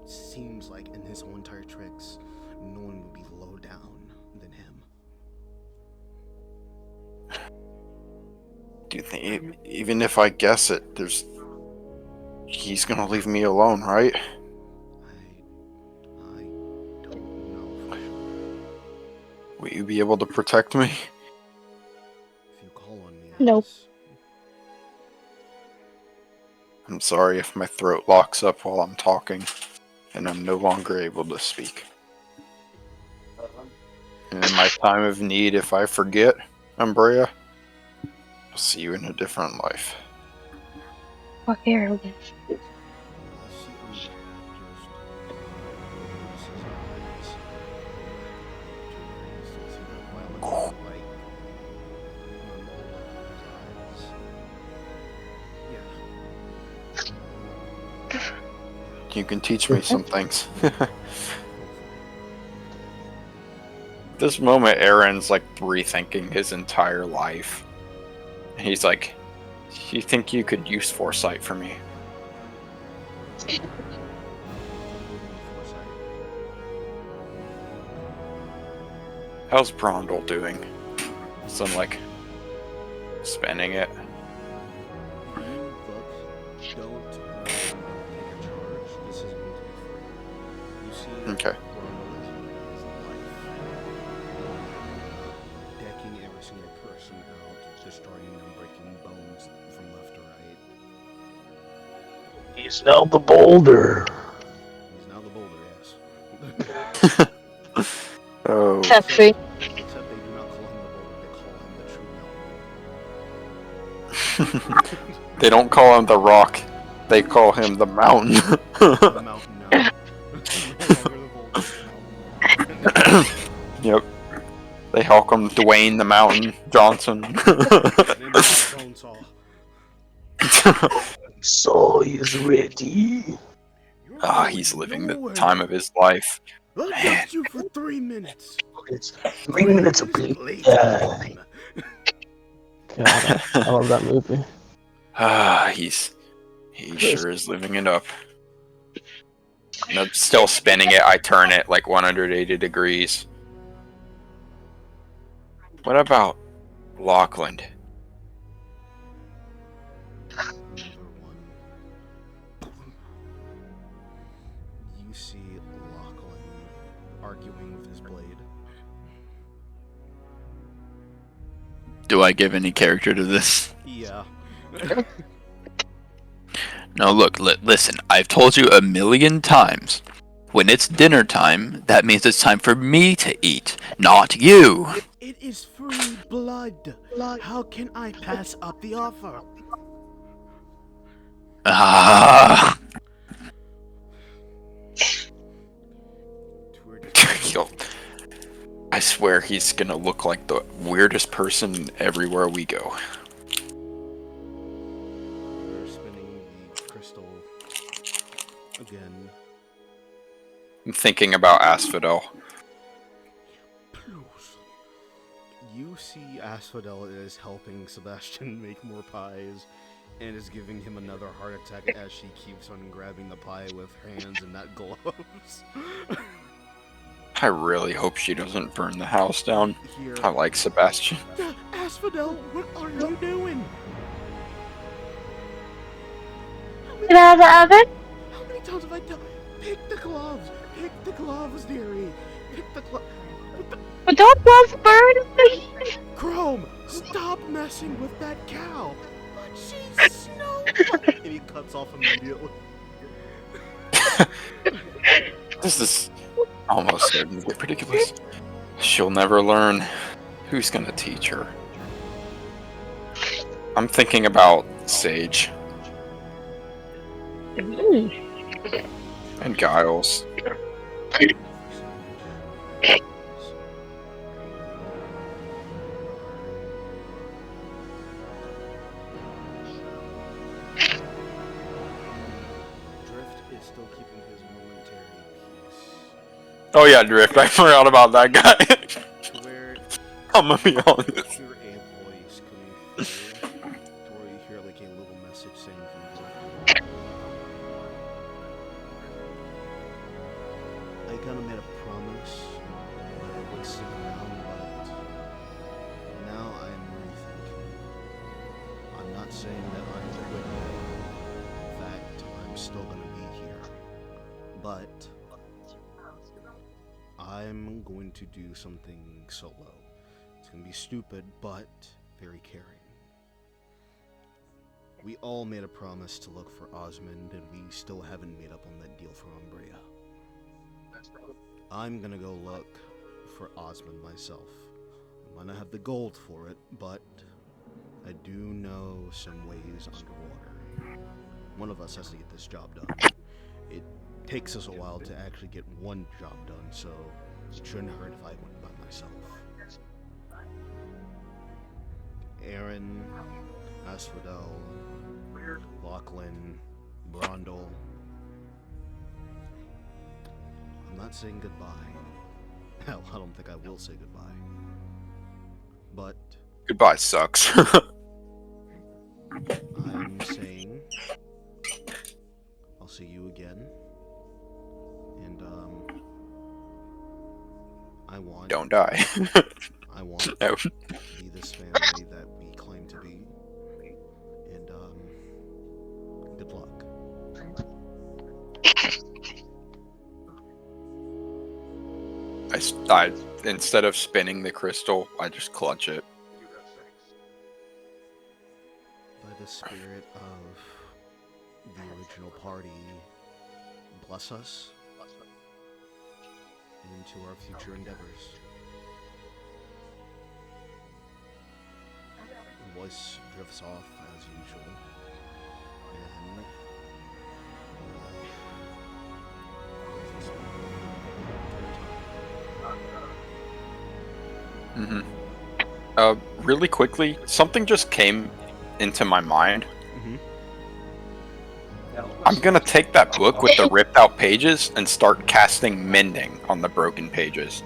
it seems like in his whole entire tricks, no one would be low down than him. Do you think, even if I guess it, he's gonna leave me alone, right? I don't know for sure. Will you be able to protect me? If you call on me, Nope. yes. I'm sorry if my throat locks up while I'm talking, and I'm no longer able to speak. And in my time of need, if I forget, Umbrea, I'll see you in a different life. Fuck arrogance. I see Umbrea just closes his eyes. You still see that violet light on all of his eyes. Yeah. You can teach me some things. This moment, Aaron's like rethinking his entire life. He's like, you think you could use foresight for me? How's Brondel doing? So I'm like, spinning it. If you look, don't take a charge. This is going to be free. You see He's now the boulder. He's now the boulder, yes. Oh, Actually, Except they do not call him the boulder, they call him the true mountain. they don't call him the rock. They call him the mountain. The mountain now. No longer the boulder, the mountain. Yep. They call him Dwayne the Mountain Johnson. Name is Bonesaw. So he's ready. You're Ah, going he's living the nowhere. time of his life. I got you for 3 minutes. It's 3 minutes of Please. yeah. God, I love that movie. Ah, he sure is living it up. And I'm still spinning it. I turn it like 180 degrees. What about Lachlan? Number 1. You see Lachlan arguing with his blade. Do I give any character to this? Yeah. No, look, listen, I've told you a million times. When it's dinner time, that means it's time for me to eat, not you. It is free blood. How can I pass up the offer? Ah, I swear he's gonna look like the weirdest person everywhere we go. We're spinning the crystal again. I'm thinking about Asphodel. You see Asphodel is helping Sebastian make more pies and is giving him another heart attack as she keeps on grabbing the pie with her hands and not gloves. I really hope she doesn't burn the house down. Here, I like Sebastian. Asphodel, what are you doing? get out of the oven. How many times have I told? Pick the gloves, dearie. Pick the gloves. But don't love burn. Chrome, stop messing with that cow. But she's snow. And he cuts off immediately. This is almost starting to get ridiculous. She'll never learn. Who's gonna teach her? I'm thinking about Sage and Giles. Drift is still keeping his momentary peace. Oh yeah, Drift. I forgot about that guy. Where I'm gonna be honest. hear a voice coming through, or you hear like a little message saying from Drift. I kinda made a promise that I would stick around, but now I'm rethinking. I'm not saying that I'm quitting. In fact, I'm still gonna be here. But I'm going to do something solo. It's gonna be stupid, but very caring. We all made a promise to look for Osmond, and we still haven't made up on that deal for Umbria. I'm gonna go look for Osmond myself. I might not have the gold for it, but I do know some ways underwater. One of us has to get this job done. It takes us a while to actually get one job done, so it shouldn't hurt if I went by myself. Aaron, Asphodel, Lachlan, Brondel. I'm not saying goodbye. Hell, I don't think I will say goodbye. But Goodbye sucks. I'm saying I'll see you again. And I want Don't die. I want No. to be this family that we claim to be. And good luck. I instead of spinning the crystal, I just clutch it. By the spirit of the original party bless us into our future endeavors. The voice drifts off as usual, and Really quickly, something just came into my mind. I'm gonna take that book with the ripped out pages and start casting mending on the broken pages.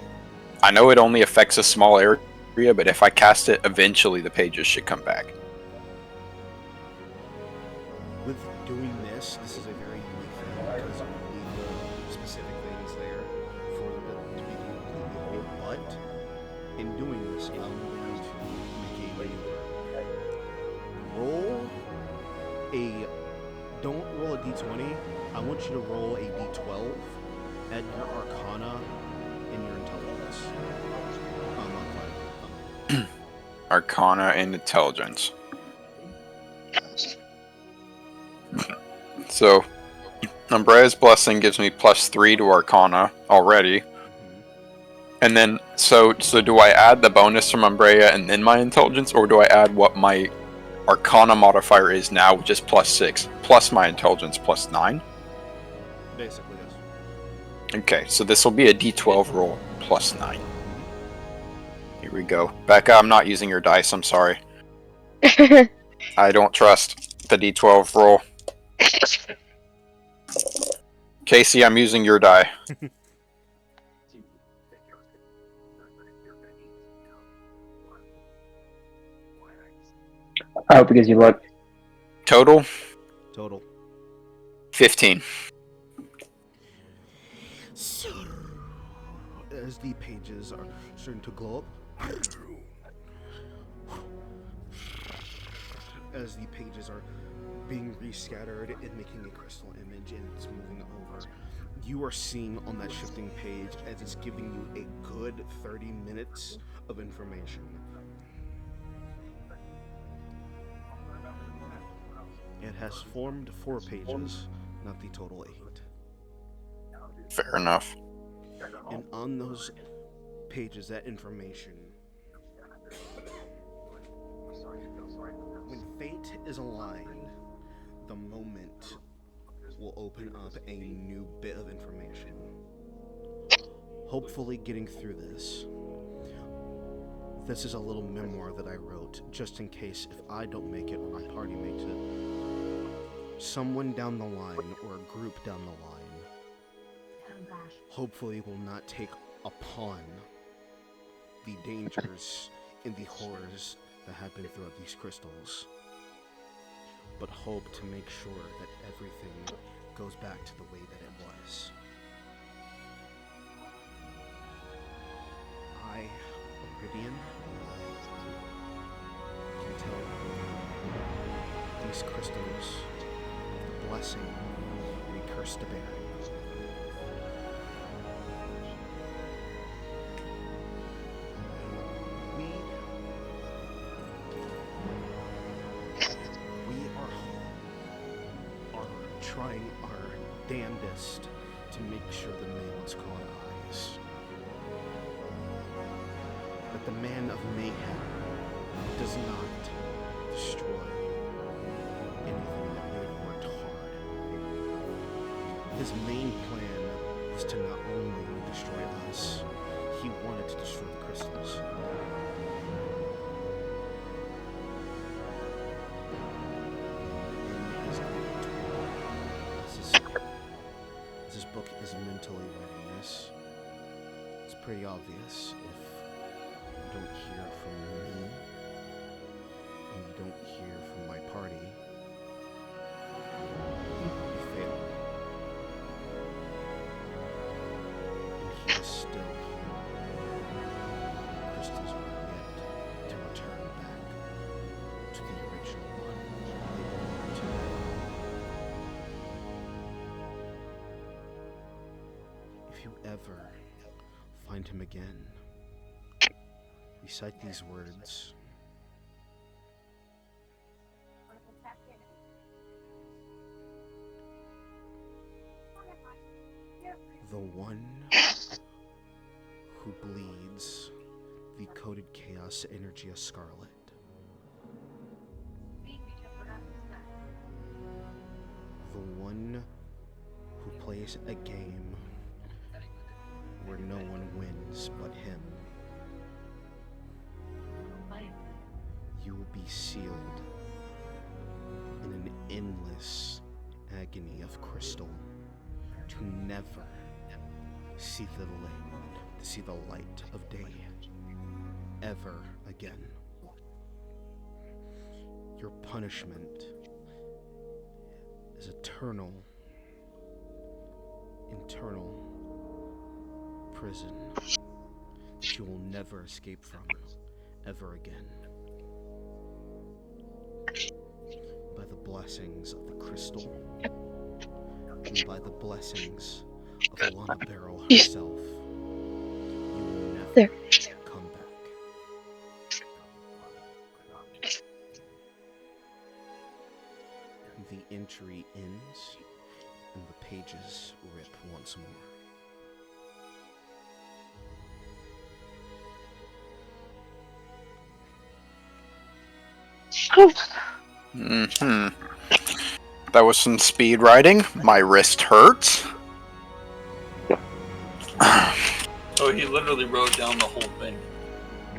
I know it only affects a small area, but if I cast it, eventually the pages should come back. with doing this is a very unique thing because you need the specific things there for the book to be completely whole. But in doing this, I'm going to make a maneuver. Don't roll a d20. I want you to roll a d12 at your Arcana and your Intelligence. Arcana and Intelligence. So, Umbrea's Blessing gives me +3 to Arcana already. And then, so do I add the bonus from Umbrea and then my Intelligence, or do I add what my Arcana modifier is now, which is +6, plus my Intelligence +9? Basically, yes. Okay, so this will be a d12 roll +9. Here we go. Becca, I'm not using your dice, I'm sorry. I don't trust the d12 roll. Casey, I'm using your die. I hope it gives you luck. Total? Total. 15. As the pages are starting to glow up, as the pages are being rescattered and making a crystal image and it's moving over, you are seeing on that shifting page as it's giving you a good 30 minutes of information. It has formed 4 pages, not the total 8. Fair enough. And on those pages, that information, when fate is aligned, the moment will open up a new bit of information. Hopefully getting through this. This is a little memoir that I wrote, just in case if I don't make it or my party makes it. Someone down the line, or a group down the line, hopefully will not take upon the dangers and the horrors that happen throughout these crystals, but hope to make sure that everything goes back to the way that it was. I, Iridian, can tell these crystals the blessing and a curse to bear. We are trying our damnedest to make sure the man's caught eyes. That the man of mayhem does not destroy anything that we have worked hard. His main plan was to not only destroy us, he wanted to destroy the crystals. This book is mentally writing this. It's pretty obvious if you don't hear from me and you don't hear from my party, you fail. And he is still here. The crystals are yet to return back to the original one they belong to. If you ever find him again, recite these words. The one who bleeds the coded chaos energy of Scarlet. The one who plays a game where no one wins but him. You will be sealed in an endless agony of crystal to never see the light of day ever again. Your punishment is eternal prison that you will never escape from ever again. By the blessings of the crystal and by the blessings of Alana Beryl herself, you will never come back. The entry ends and the pages rip once more. That was some speed writing. My wrist hurts. Oh, he literally wrote down the whole thing.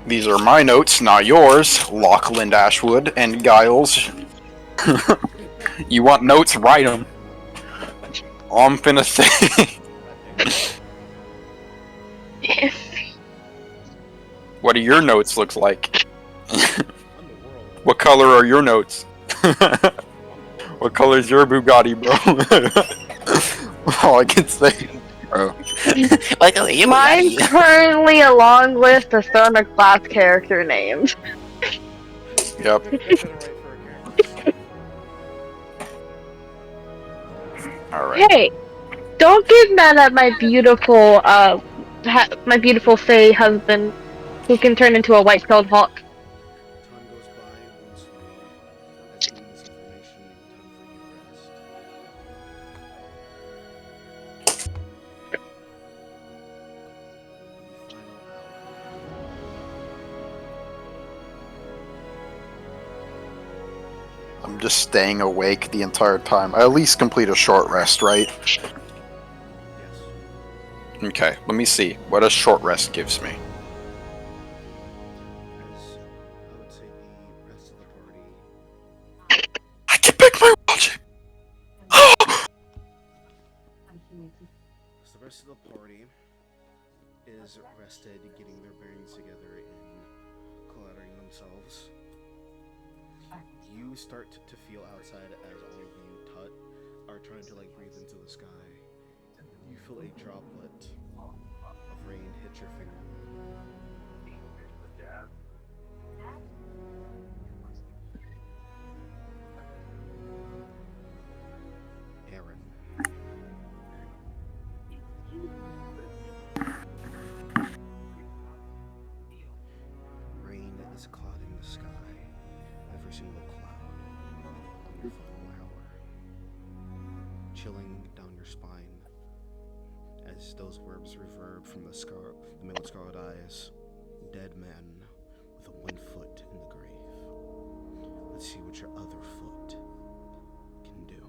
These are my notes, not yours, Lachlan Ashwood and Giles. You want notes? Write them. All I'm finna say. What do your notes look like? What color are your notes? What color is your Bugatti, bro? All I can say, bro. Mine's currently a long list of Sona class character names. Yep. Alright. Hey, don't get mad at my beautiful, my beautiful Fae husband, who can turn into a white-tailed hawk. Time goes by once you have gained this information, time for you to rest. The final hour. I'm just staying awake the entire time. I at least complete a short rest, right? Yes. Okay, let me see. What a short rest gives me. As I would say the rest of the party I can pick my watch! So the rest of the party is rested, getting their bearings together and collating themselves. You start to feel outside as all of you are trying to breathe into the sky. You feel a droplet of rain hit your finger. Aaron. Rain is clouding the sky, every single cloud on your final hour, chilling down your spine as those words reverb from the middle of scarlet eyes. Dead man with one foot in the grave. Let's see what your other foot can do.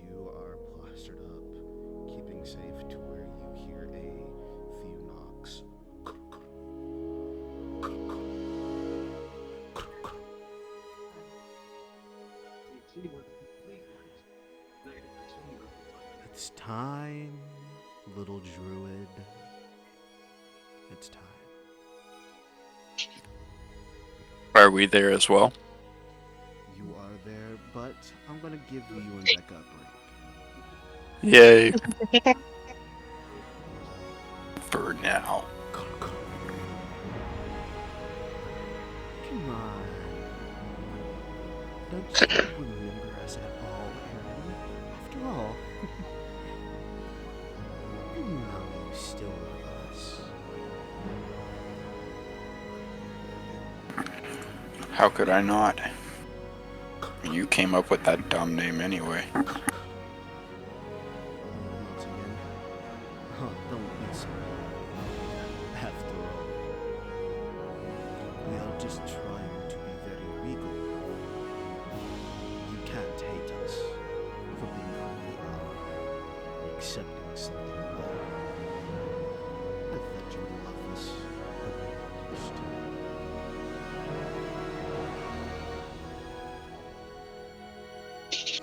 You are plastered up, keeping safe to where you hear a few knocks. It's time, little druid. It's time. Are we there as well? You are there, but I'm gonna give you a backup break. Yay. For now. Come on. Don't you remember us at all, Aaron? After all, you know you still love us. How could I not? You You came up with that dumb name anyway. Once again, don't be so. After all, we are just trying to be very regal. You can't hate us for being who we are, accepting something more. I thought you would love us the way you used to.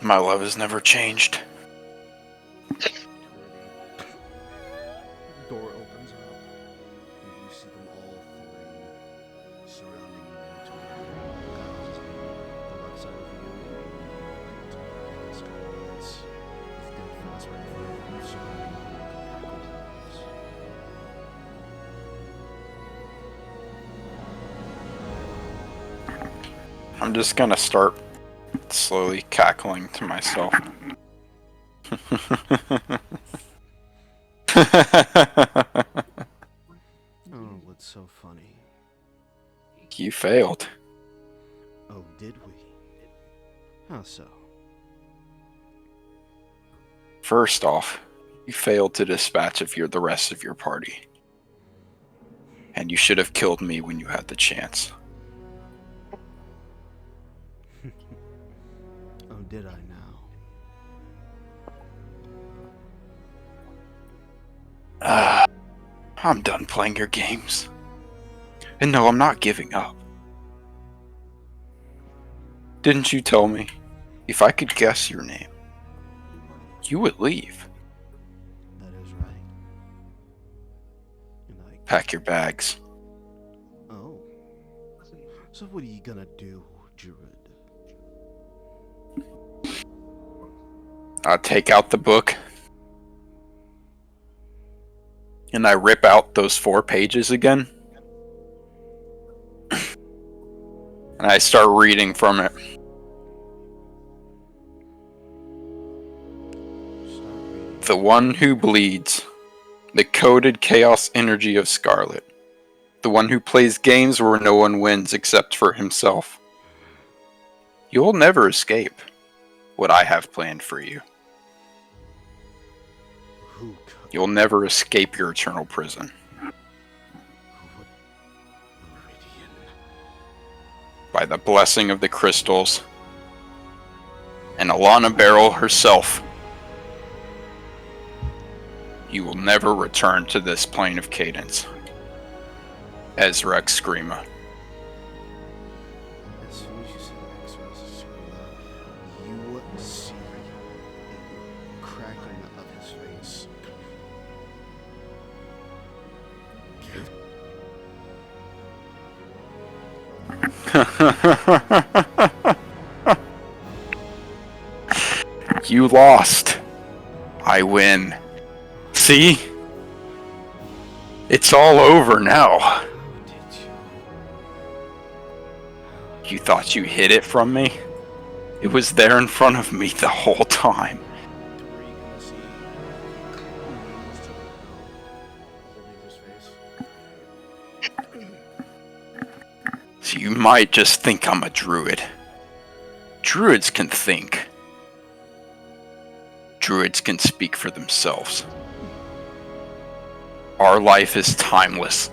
My love has never changed. The door opens up, and you see them all three surrounding you into the left side of you, right, and skylights, with dead fast right in front of you, surrounding you like a pack of wolves. I'm just gonna start slowly cackling to myself. Oh, what's so funny? You failed. Oh, did we? How so? First off, you failed to dispatch the rest of your party. And you should have killed me when you had the chance. Oh, did I now? I'm done playing your games. And no, I'm not giving up. Didn't you tell me if I could guess your name, you would leave? That is right. And I... Pack your bags. Oh. So what are you gonna do, Druid? I take out the book. And I rip out those 4 pages again. And I start reading from it. Start reading. The one who bleeds. The coded chaos energy of Scarlet. The one who plays games where no one wins except for himself. You'll never escape what I have planned for you. Who could... You'll never escape your eternal prison. Who would... Meridian... By the blessing of the crystals. And Alana Beryl herself. You will never return to this plane of cadence. Ezra Excrema. As soon as you say Exodus, you see a cracking of his face. You lost. I win. See? It's all over now. How did you? You thought you hid it from me? It was there in front of me the whole time. To where you can see moves to the ground, holding his face. So you might just think I'm a druid. Druids can think. Druids can speak for themselves. Our life is timeless.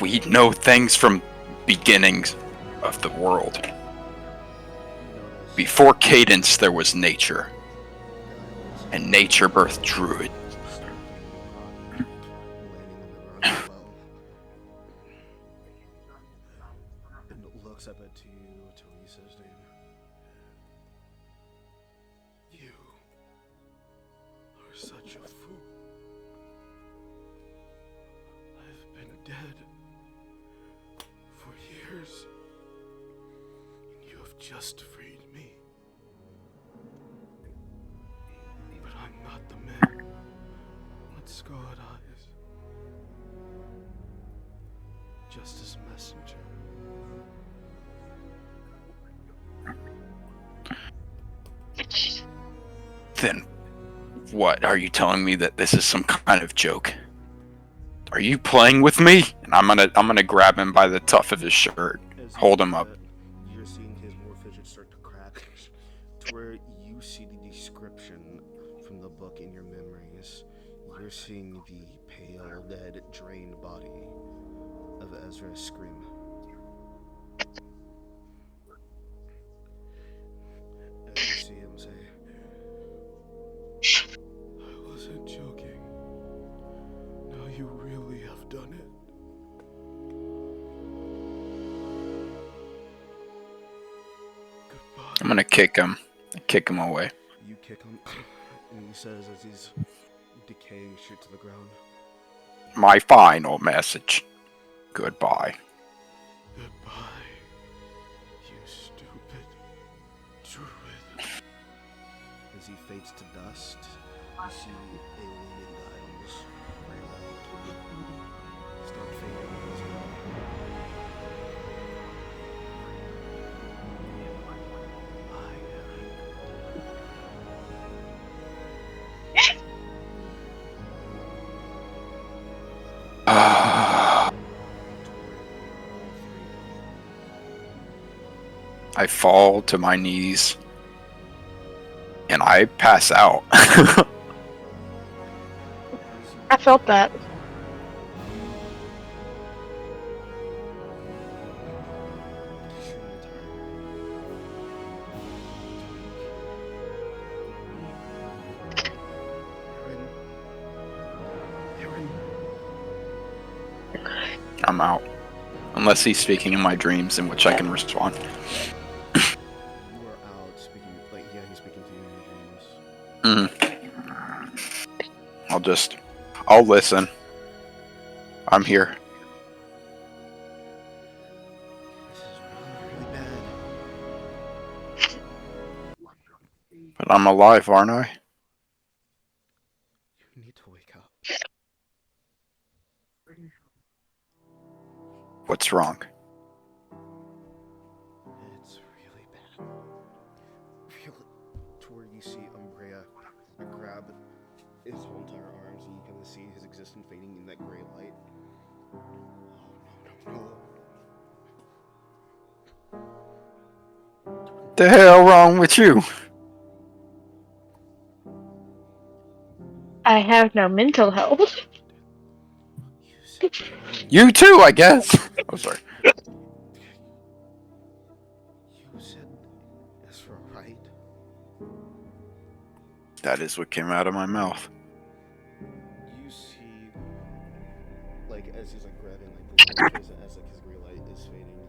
We know things from beginnings of the world. Before cadence, there was nature, and nature birthed druid. And looks up at you till he says, "You are such a fool. I've been dead for years, and you have just freed me. But I'm not the man with scarred eyes. Just as messenger." Then, what? Are you telling me that this is some kind of joke? Are you playing with me? And I'm gonna grab him by the tuft of his shirt, As he hold him does up. that, you're seeing his more fidget start to crack. where you see the description from the book in your memories, you're seeing the pale, dead, drained body of Ezra Scream. As you see him say, I wasn't joking. Now you really have done it. Goodbye. I'm gonna kick him. Kick him away. You kick him, and he says as he's decaying straight to the ground, My final message. Goodbye. Goodbye, you stupid druid. As he fades to dust, you see alien dials start fading as well. I fall to my knees and I pass out. I felt that. I'm out. Unless he's speaking in my dreams, in which I can respond. You are out speaking, like, yeah, he's speaking to you in your dreams. I'll listen. I'm here. This is really bad. But I'm alive, aren't I? You need to wake up. What's wrong? It's really bad. Really, to where you see Umbrea grab his whole entire arms and you kind of see his existence fading in that gray light. Oh, no. The hell wrong with you? I have no mental health. You too, I guess. Oh, sorry. You said Ezra, right? That is what came out of my mouth. You see, like, as he's like grabbing like the light, as like his gray light is fading,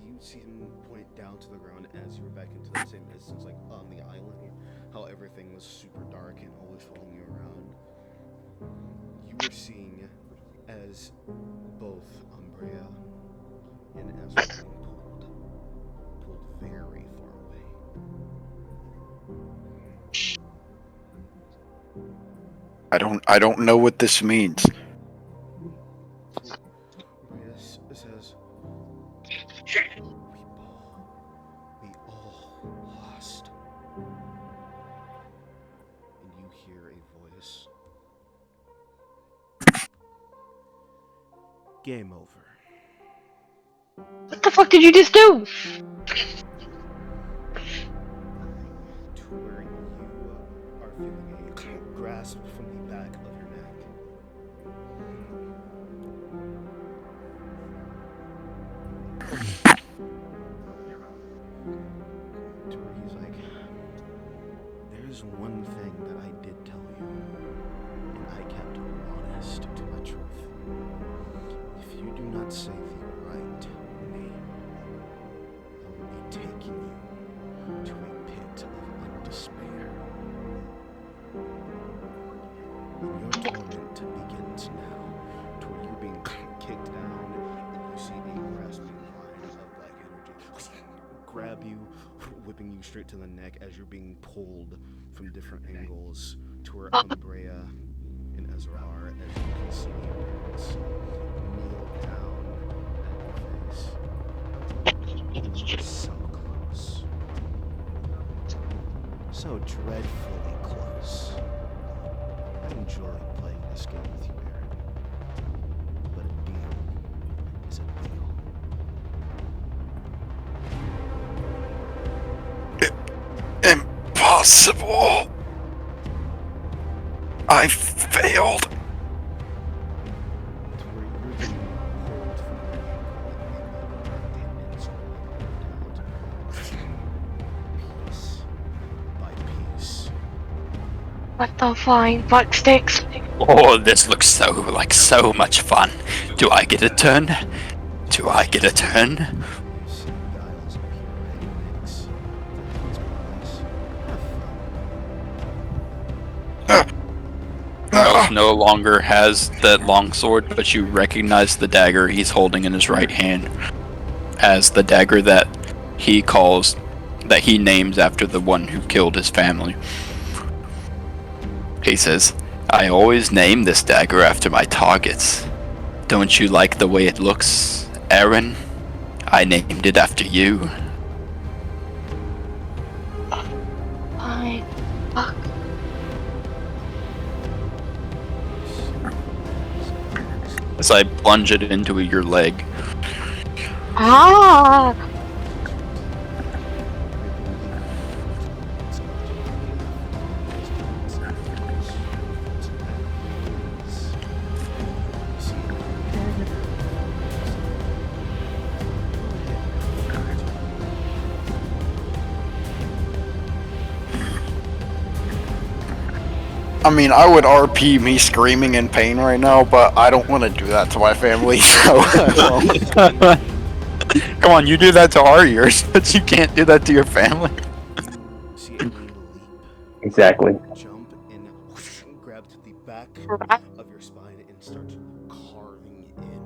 you see him point down to the ground as you were back into that same instance, like on the island, how everything was super dark and always following you around. You were seeing as both Umbrea and Ezra being pulled very far away. I don't know what this means. Umbrea says, we all lost. And you hear a voice. Game over. What the fuck did you just do? To where you are feeling a grasp from the back of your neck. To where he's like, there's one thing that I did tell you, and I kept honest to my truth. If you do not say the right name, I will be taking you to a pit of despair. And your torment begins now, to where you're being kicked down, and you see a grasping line of black energy grab you, whipping you straight to the neck as you're being pulled from different angles to where Umbrea and Ezra are, as you can see your parents kneel down at your face. You're so close. So dreadfully close. I enjoy playing this game with you, Aaron. But a deal is a deal. possible? I failed. To where you're getting pulled from piece by piece. What the flying fuck sticks? Oh, this looks so much fun. Do I get a turn? Do I get a turn? You see Giles appear and mix the consequence. Have fun. Giles no longer has that longsword, but you recognize the dagger he's holding in his right hand as the dagger that he names after the one who killed his family. He says, I always name this dagger after my targets. Don't you like the way it looks, Aaron? I named it after you. Fine. Fuck. As I plunge it into your leg. Ah! I mean, I would RP me screaming in pain right now, but I don't want to do that to my family, so... Come on, you do that to our ears, but you can't do that to your family. See Aileen leap, Exactly. jump, and whoosh, grab to the back of your spine and start carving in,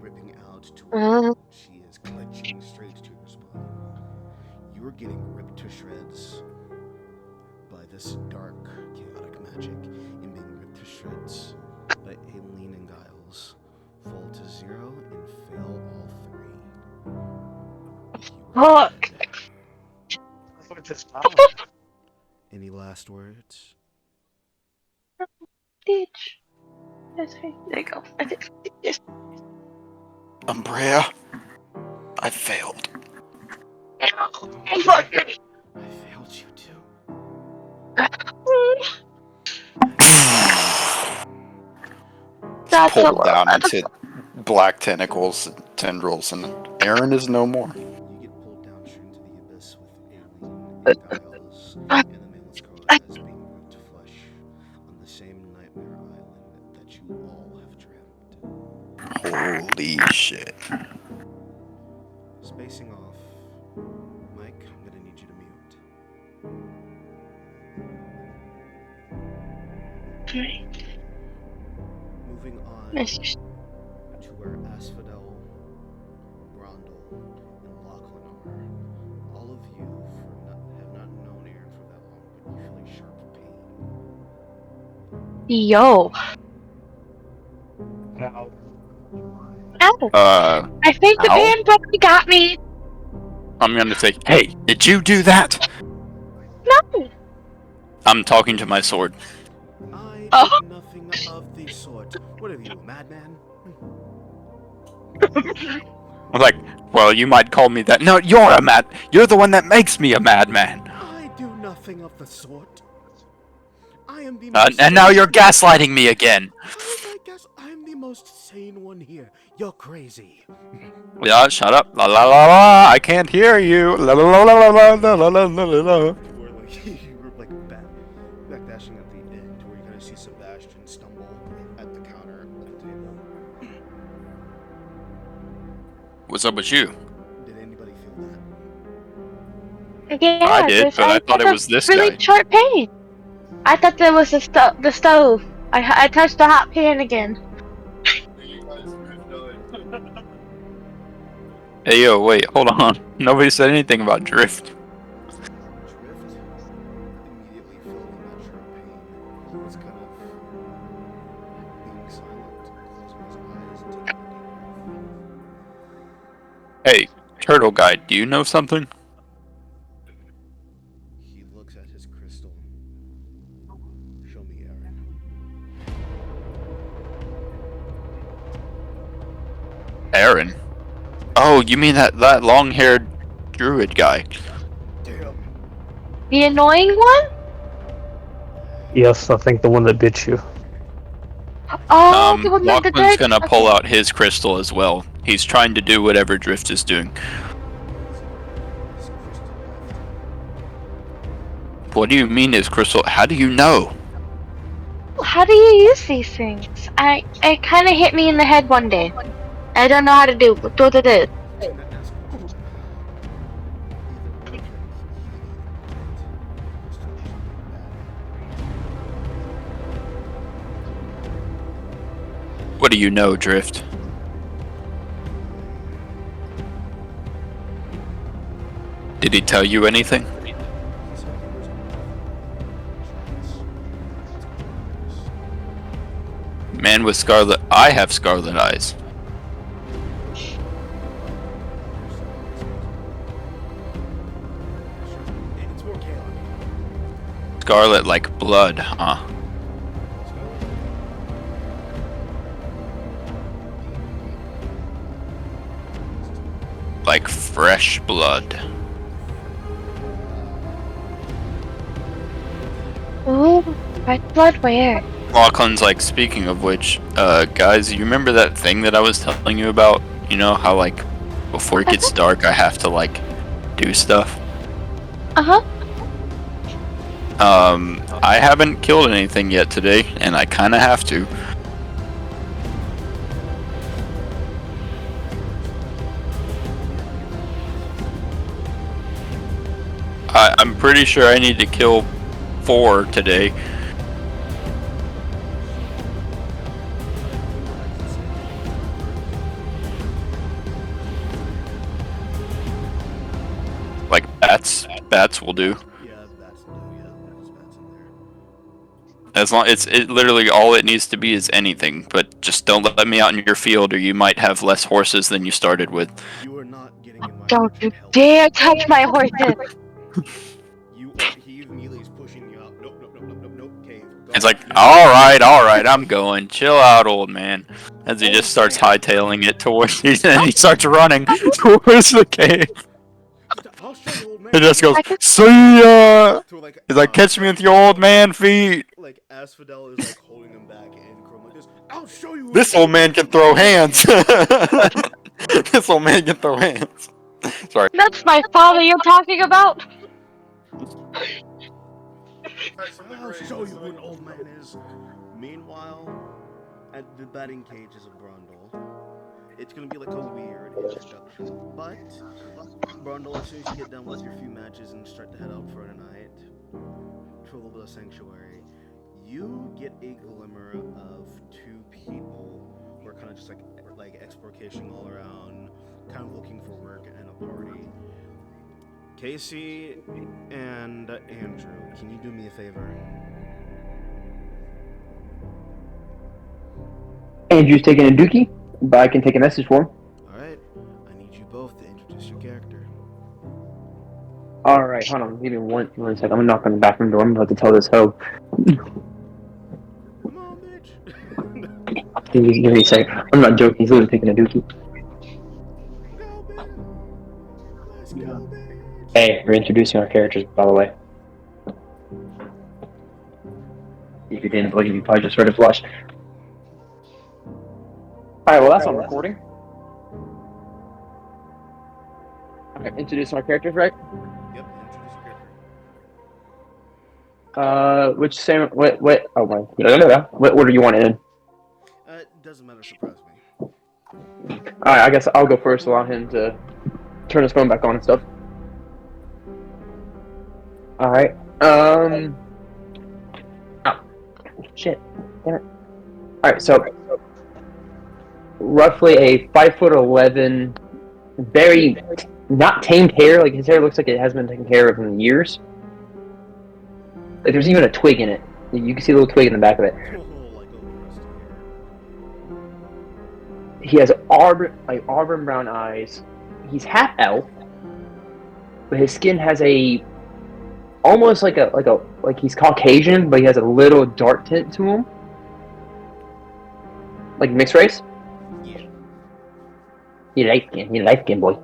ripping out to where she is clutching straight to your spine. You are getting ripped to shreds by this dark, chaotic magic and being ripped to shreds by Aileen and Giles. Fall to 0 and fail all 3. You are Fuck. dead. Any last words? Ditch. That's right. There you go. I think yes. Umbrea, I failed. Fuck. I failed you too. That's Pulled a down lot. into black tentacles and tendrils, and Aaron is no more. You get pulled down straight into the abyss with Aileen and Giles and the manless girl as being brought to flesh on the same nightmare island that you all have dreamt. Holy shit. Spacing off. Mike, I'm gonna need you to mute. Moving on Nice. to where Asphodel, Brondel, and Lachlan are. All of you have not known Aaron for that long, but you feel a sharp pain. Yo. Ow. I think the Ow. pan probably got me. I'm gonna say, hey, did you do that? No. I'm talking to my sword. I Oh. did nothing of the sort. What are you, a madman? I'm like, well, you might call me that. No, you're the one that makes me a madman. I do nothing of the sort. I am the And now you're gaslighting me again. I guess I'm the most sane one here. You're crazy. Yeah, shut up. La la la la. I can't hear you. La la la la la la la la la la la. Or like you were like backdashing at the end, where you're gonna see Sebastian stumble at the counter of the table. What's up with you? Did anybody feel that? Yeah, I did, but I thought it took was this really guy. short pain. I thought that was the stove. I touched the hot pan again. Hey yo, wait, hold on. Nobody said anything about drift. Drift immediately feeling that sharp pain. He's kind of being silent, closing his eyes and taking a deep breath. Hey, turtle guy, do you know something? He looks at his crystal. Show me, Aaron. Aaron? Oh, you mean that long-haired druid guy? Damn. The annoying one? Yes, I think the one that bit you. Oh, the one that the Lachlan's dirt. gonna pull Okay. out his crystal as well. He's trying to do whatever Drift is doing. His crystal left. What do you mean his crystal? How do you know? How do you use these things? It kind of hit me in the head one day. I don't know how to do what it is. Can I ask a question? Either he either crystal is bad. What do you know, Drift? Did he tell you anything? He said he was Man with scarlet. I have scarlet eyes. It's more chaotic. Scarlet like blood, huh? Like fresh blood. Ooh, red blood where? Lachlan's like, speaking of which, guys, you remember that thing that I was telling you about? You know how, like, before it gets dark, I have to, like, do stuff? Uh-huh. I haven't killed anything yet today, and I kinda have to. I'm pretty sure I need to kill 4 today. Like bats. Bats will do. Yeah, that's there's bats in there. As long it literally all it needs to be is anything, but just don't let me out in your field or you might have less horses than you started with. You are not getting in my Don't direction, you hell. dare touch my horses! He immediately is pushing you out. Nope, cave. Go. It's like, alright, I'm going. Chill out, old man. As he just starts hightailing it towards you, and he starts running towards the cave. I'll show you, old man. He just goes, I can- see ya! To like, He's like, catch me with your old man feet. like Asphodel is like holding him back and Chrome like this. I'll show you. This old man can throw hands. This old man can throw hands. Sorry. That's my father you're talking about? I'll show you who an old man is. Meanwhile, at the batting cage is a Brundle. It's gonna be like a weird introduction, but Brundle, as soon as you get done with your few matches and start to head out for the night to a little bit of sanctuary, you get a glimmer of 2 people who are kind of just like exploration all around, kind of looking for work and a party. Casey and Andrew, can you do me a favor? Andrew's taking a dookie, but I can take a message for him. Alright, I need you both to introduce your character. Alright, hold on, give me one second. I'm gonna knock on the bathroom door. I'm about to tell this hoe. Come on, bitch! Give me a second. I'm not joking, he's literally taking a dookie. Go, bitch! Let's go, bitch! Hey, we're introducing our characters, by the way. If you didn't believe, you probably just heard it flush. Alright, well, that's on recording. Alright, introducing our characters, right? Yep, introduce your character. Which same, what, oh my, what order you want it in? It doesn't matter, surprise me. Alright, I guess I'll go first, allow him to turn his phone back on and stuff. Alright, oh, shit, damn it. Alright, so, roughly a 5'11", very, not tamed hair, like his hair looks like it has been taken care of in years. Like there's even a twig in it. You can see a little twig in the back of it. Like a rusty hair. He has auburn brown eyes. He's half elf, but his skin has a almost like he's Caucasian, but he has a little dark tint to him, like mixed race. Yeah. He light skin boy.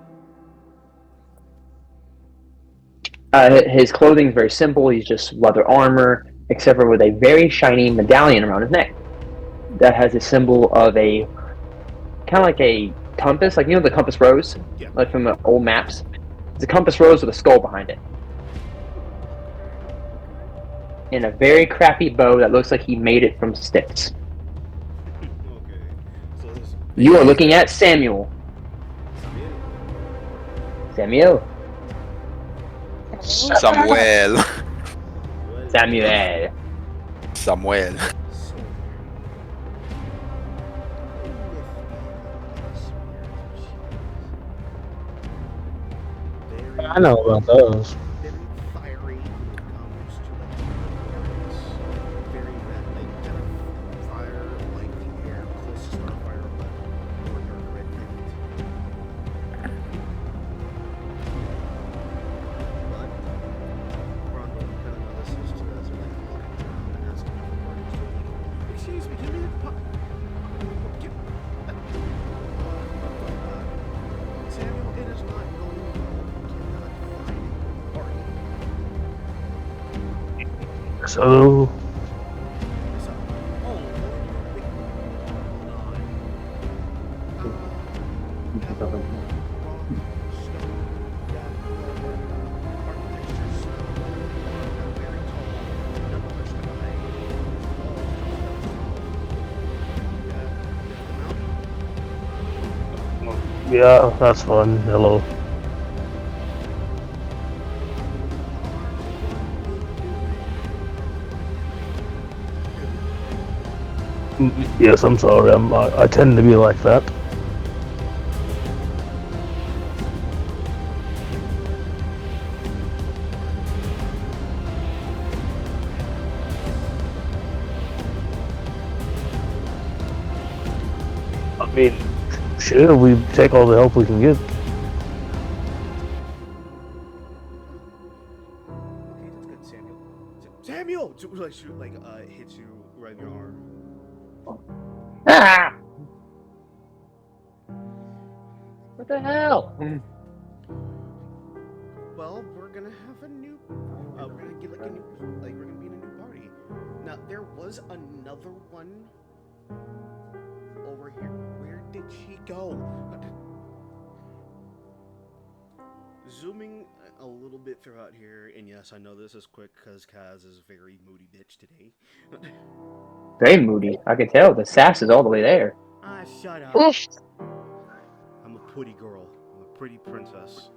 His clothing is very simple. He's just leather armor, except for with a very shiny medallion around his neck that has a symbol of a kind of like a compass, like the compass rose, Yeah. like from the old maps. It's a compass rose with a skull behind it, and a very crappy bow that looks like he made it from sticks. Okay. So this You are looking at Samuel. Samuel. Samuel. Samuel. Samuel. I know about those. Very fiery when it comes to like appearance. Very red, like kind of fire like the air, close to starfire, but more dark red tint. But Rondo kind of listens to us and like looking around and asking for parties. So like, excuse me, can we have Samuel, it is not going well. We cannot find a party. So So, oh, wait. yeah, that's fun. Hello. Yes, I'm sorry. I tend to be like that. I mean, sure, we take all the help we can get. Okay, that's good, Samuel. Samuel! Hits you right in your arm. Ah! What the hell? Well, we're gonna have a new. We're gonna get like a new. Like, we're gonna be in a new party. Now, there was another one over here. Where did she go? Zooming a little bit throughout here, and yes, I know this is quick because Kaz is a very moody bitch today. Very moody. I can tell. The sass is all the way there. Shut up. Oof. I'm a pretty girl. I'm a pretty princess.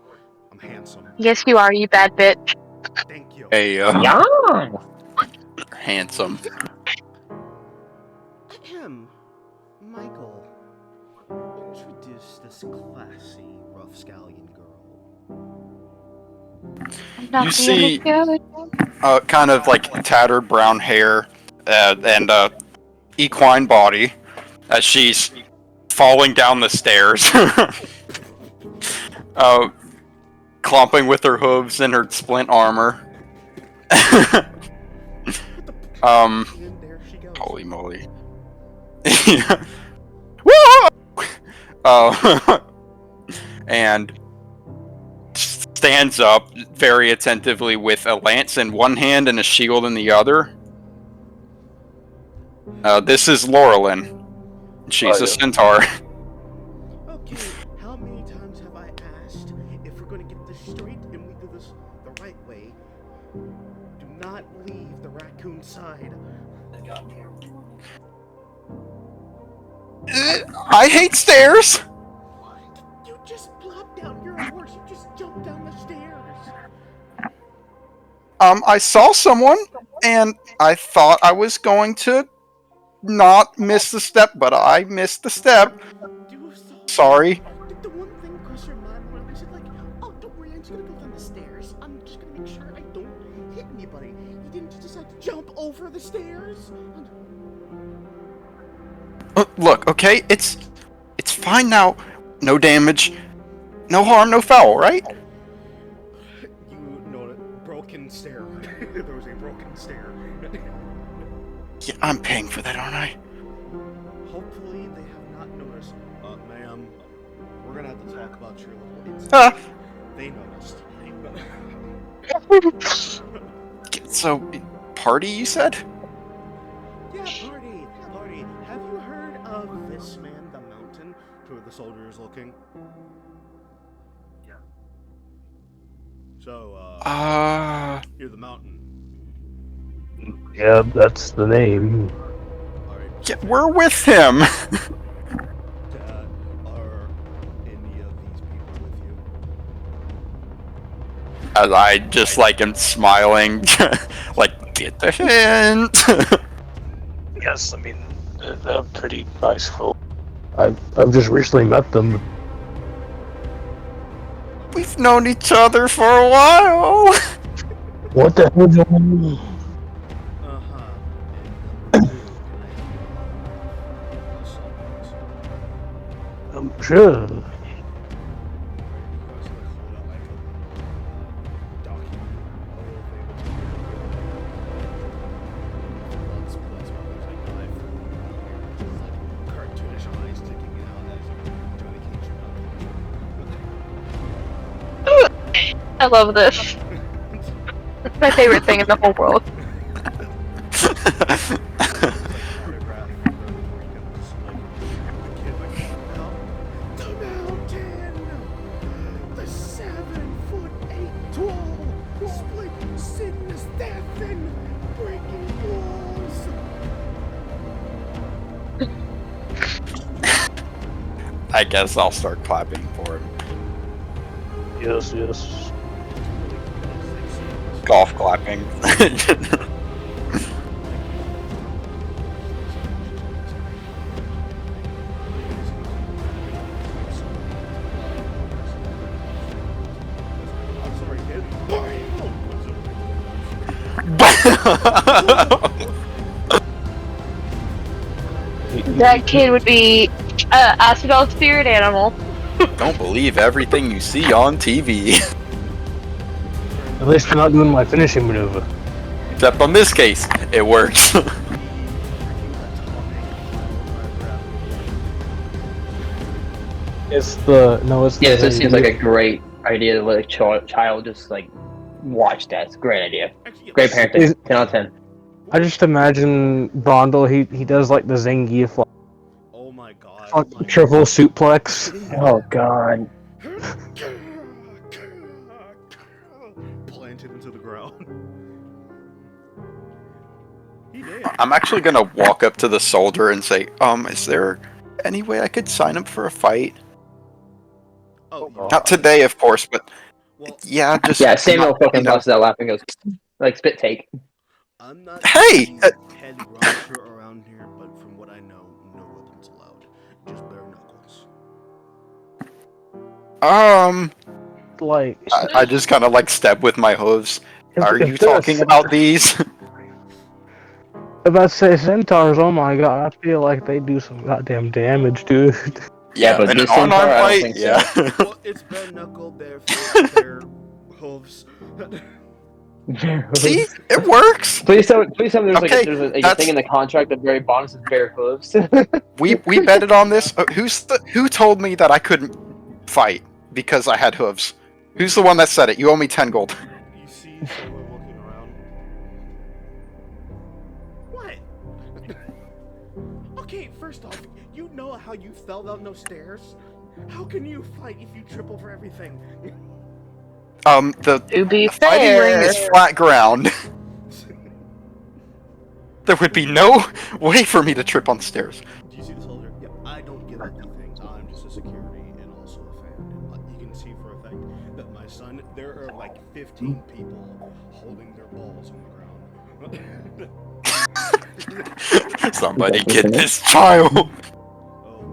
I'm handsome. Yes, you are, you bad bitch. Thank you. Hey, Yeah. handsome. Ahem. Michael, introduce this classy, rough scallion girl. I'm not You the see- only girl. Kind of like tattered brown hair and equine body as she's falling down the stairs. Clomping with her hooves and her splint armor. And there she goes. Holy moly. Whoa! And stands up very attentively with a lance in one hand and a shield in the other. This is Laurelin. She's a centaur. Okay, how many times have I asked if we're going to get this straight and we do this the right way? Do not leave the raccoon side. I hate stairs! You just plopped down your horse. You just jumped down the stairs. I saw someone, and I thought I was going to not miss the step, but I missed the step. You saw. Sorry. Did the one thing cross your mind when I said like, oh, don't worry, I'm just gonna go down the stairs. I'm just gonna make sure I don't hit anybody. You didn't just decide to jump over the stairs. Look, okay, it's fine now. No damage, no harm, no foul, right? You noted broken stair. There was a broken stair. Yeah, I'm paying for that, aren't I? Hopefully they have not noticed. Ma'am, we're gonna have to talk about your little incident. Ah. They noticed. So, party, you said? Yeah, party, party. Have you heard of this man, the mountain, to where the soldier is looking? So, you're the mountain. Yeah, that's the name. Alright, Yeah, we're with him. are any of these people with you? As I just like am smiling, like get the hint. Yes, I mean they're pretty nice folk. I've just recently met them. We've known each other for a while. What the hell do you mean? Uh-huh. And number two, can I have your songs? I'm sure. Alright, you guys like hold out like a document, a little thing that's blood splatters like knife like cartoonish eyes sticking out as Johnny Cage I love this. It's my favorite thing in the whole world. autograph where you can just like the kid like out the mountain, the 7'8" tall, split sickness, death, and breaking balls. I guess I'll start clapping for him. Yes. Golf clapping. I'm sorry, kid. That kid would be Asphodel spirit animal. Don't believe everything you see on TV. At least you're not doing my finishing maneuver. Except on this case, it works. It's the Yes, this seems like a great idea to let a child just like watch that. It's a great idea. Great parenting. 10 out of 10. I just imagine Brondel. He does like the Zangief Oh my god. like, triple suplex. Oh god. Planted into the ground. He did. I'm actually gonna walk up to the soldier and say, is there any way I could sign up for a fight? Oh, Not today, of course, but well, yeah, just Yeah, Samuel not, fucking busts out laughing and goes, like, spit take. I'm not Hey! the head rancher around here, but from what I know, no weapons allowed. Just bare knuckles. Like, I just kind of like step with my hooves. Are if you they're talking about these? About to say centaurs. Oh my god, I feel like they do some goddamn damage, dude. Yeah, but in this an centaur, unarmed I don't fight, think so. yeah. Well, it's bare knuckle, bare feet, bare hooves. See, it works. Please tell me there's Okay, there's a that's- thing in the contract at the very bottom that says bare hooves. We betted on this. Who told me that I couldn't fight because I had hooves? Who's the one that said it? You owe me 10 gold. You see someone walking around. What? Okay, first off, you know how you fell down those stairs? How can you fight if you trip over everything? The To be fighting ring is fair, flat ground. There would be no way for me to trip on stairs. Do you see the soldier? Yeah, I don't get ugly things. I'm just a security and also a fan. And you can see for a fact that my son, there are like 15 people holding their balls on the ground. Somebody get this child. Oh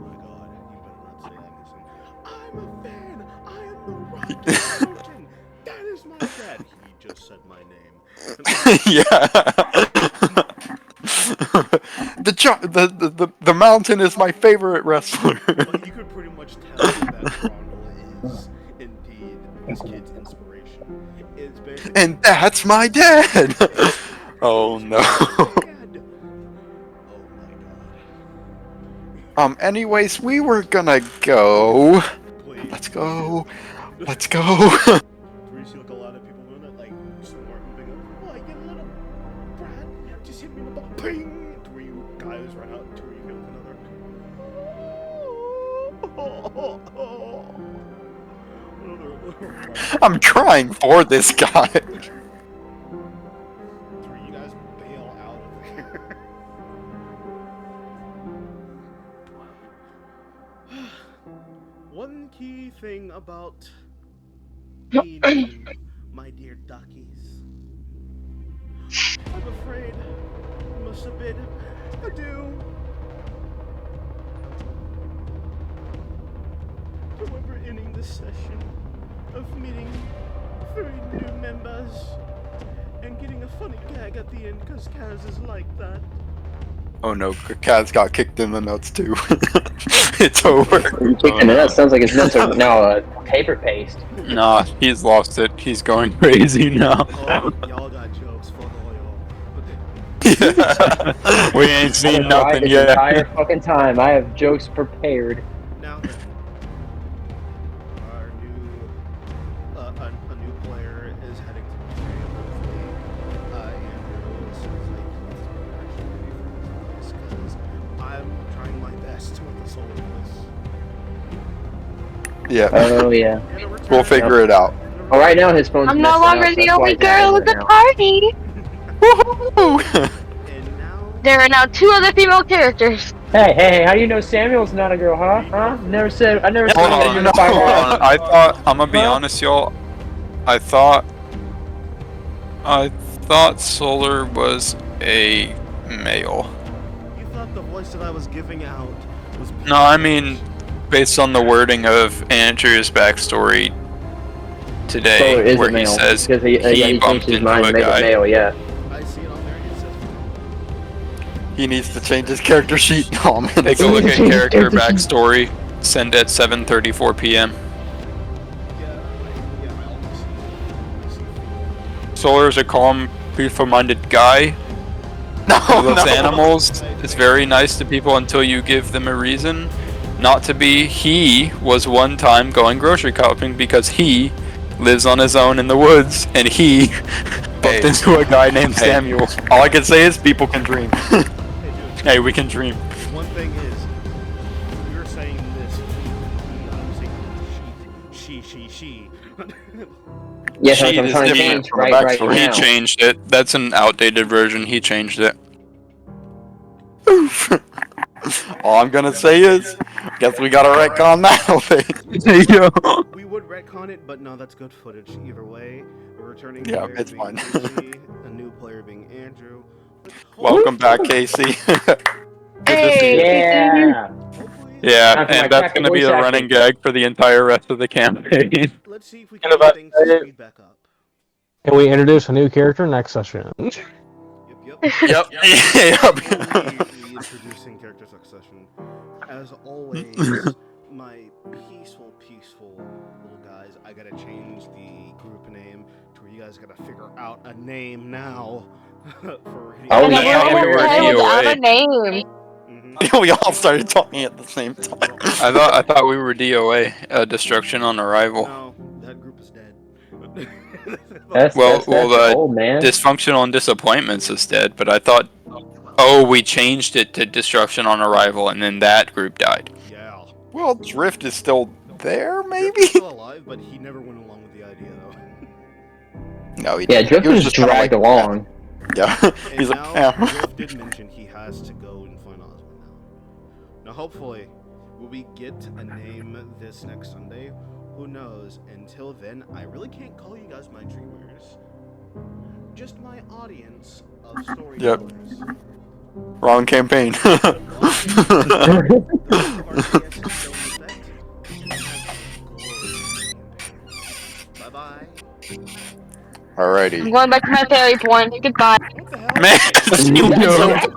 my god, you better not say anything. I'm a fan. I am the right mountain. That is my dad. He just said my name. Yeah. The mountain is my favorite wrestler. But you could pretty much tell that Rondell is indeed this kid's inspiration. It's basically And that's my dad. Oh no. Oh my god. Anyways, we were gonna go. Please. Let's go. Let's go. Do you see like a lot of people doing it? Like just hit me in the ball. Ping! To where you guys run out, to where you hit another. I'm trying for this guy. To where you guys bail out of there. One key thing about the name, my dear duckies. I'm afraid I must have bid adieu to ever ending this session of meeting 3 new members and getting a funny gag at the end because Kaz is like that. Oh no, Kaz got kicked in the nuts too. It's over. Kicked in the nuts. Sounds like his nuts are now paper paste. Nah, he's lost it. He's going crazy now. Oh, y'all got jokes, fuck all y'all. We ain't seen I've nothing tried yet. the entire fucking time. I have jokes prepared. Now then, our new, a new player is heading to the train. Hopefully, Andrew seems like he's actually ready for his place because I'm trying my best with the soul of this. Yeah, Oh yeah. And a return- we'll figure it out. Well, right now his phone's I'm no messing longer up, the that's why only it's acting girl at the right now. party. Woohoo! And now, There are now 2 other female characters. Hey, how do you know Samuel's not a girl, huh? Huh? I never said Hold that on, you're hold a on. I thought, I'm gonna be Huh? honest, y'all. I thought Solar was a male. you thought the voice that I was giving out was. No, I mean, based on the wording of Andrew's backstory today, Solar is where a male. he says because he changed bumped his into mind a and made guy. it male, yeah. I see it on there. It says. He needs to change his character sheet. Oh man, Take a look at character backstory. Send at 7:34 p.m. Yeah, I also see. Solar is a calm, peaceful-minded guy no, who loves no. animals. Is very nice to people until you give them a reason not to be. He was one time going grocery shopping because he lives on his own in the woods, and he bumped Hey. into a guy named Hey. Samuel. All I can say is people can dream. Hey, dude. Hey, we can dream. One thing is, you're saying this. I'm saying she. Yes, She I'm is trying to different change from the right backstory. He now. changed it. That's an outdated version. He changed it. Oof. All I'm gonna say is, guess we gotta retcon that thing. Yo. We would retcon it, but no, that's good footage. Either way, a returning Yeah, player it's being fine. Casey, a new player being Andrew. Welcome back, Casey. Good to see you. Yeah. Hopefully, Yeah, Time for my and that's crappy gonna be voice the acting. running gag for the entire rest of the campaign. let's see if we And can if I get things to say- speed back up. And we introduce a new character next session. Yep. Yep. Before we introducing character succession, as always, my peaceful little guys, I gotta change the group name to where you guys gotta figure out a name now. For radio. Oh, And yeah, we're we almost were done without DOA. a name. Mhm. We all started talking at the same time. I thought we were DOA, destruction on arrival. No, that group is dead. That's Well, old, man. Dysfunctional and disappointments is dead, but I thought, oh, we changed it to destruction on arrival, and then that group died. yeah. Well, Drift is still there, Drift maybe? is still alive, but he never went along with the idea though. No, he Yeah, didn't. Drift He was just kinda dragged like, along. Yeah. And He's like, now, yeah. Drift did mention he has to go and find Osmond now. Now, hopefully, will we get a name this next Sunday? Who knows? Until then, I really can't call you guys my dreamers. Just my audience of storytellers. Wrong campaign. Bye-bye. Alrighty. I'm going back to my fairy point. Goodbye. What the hell? Man, You That's know.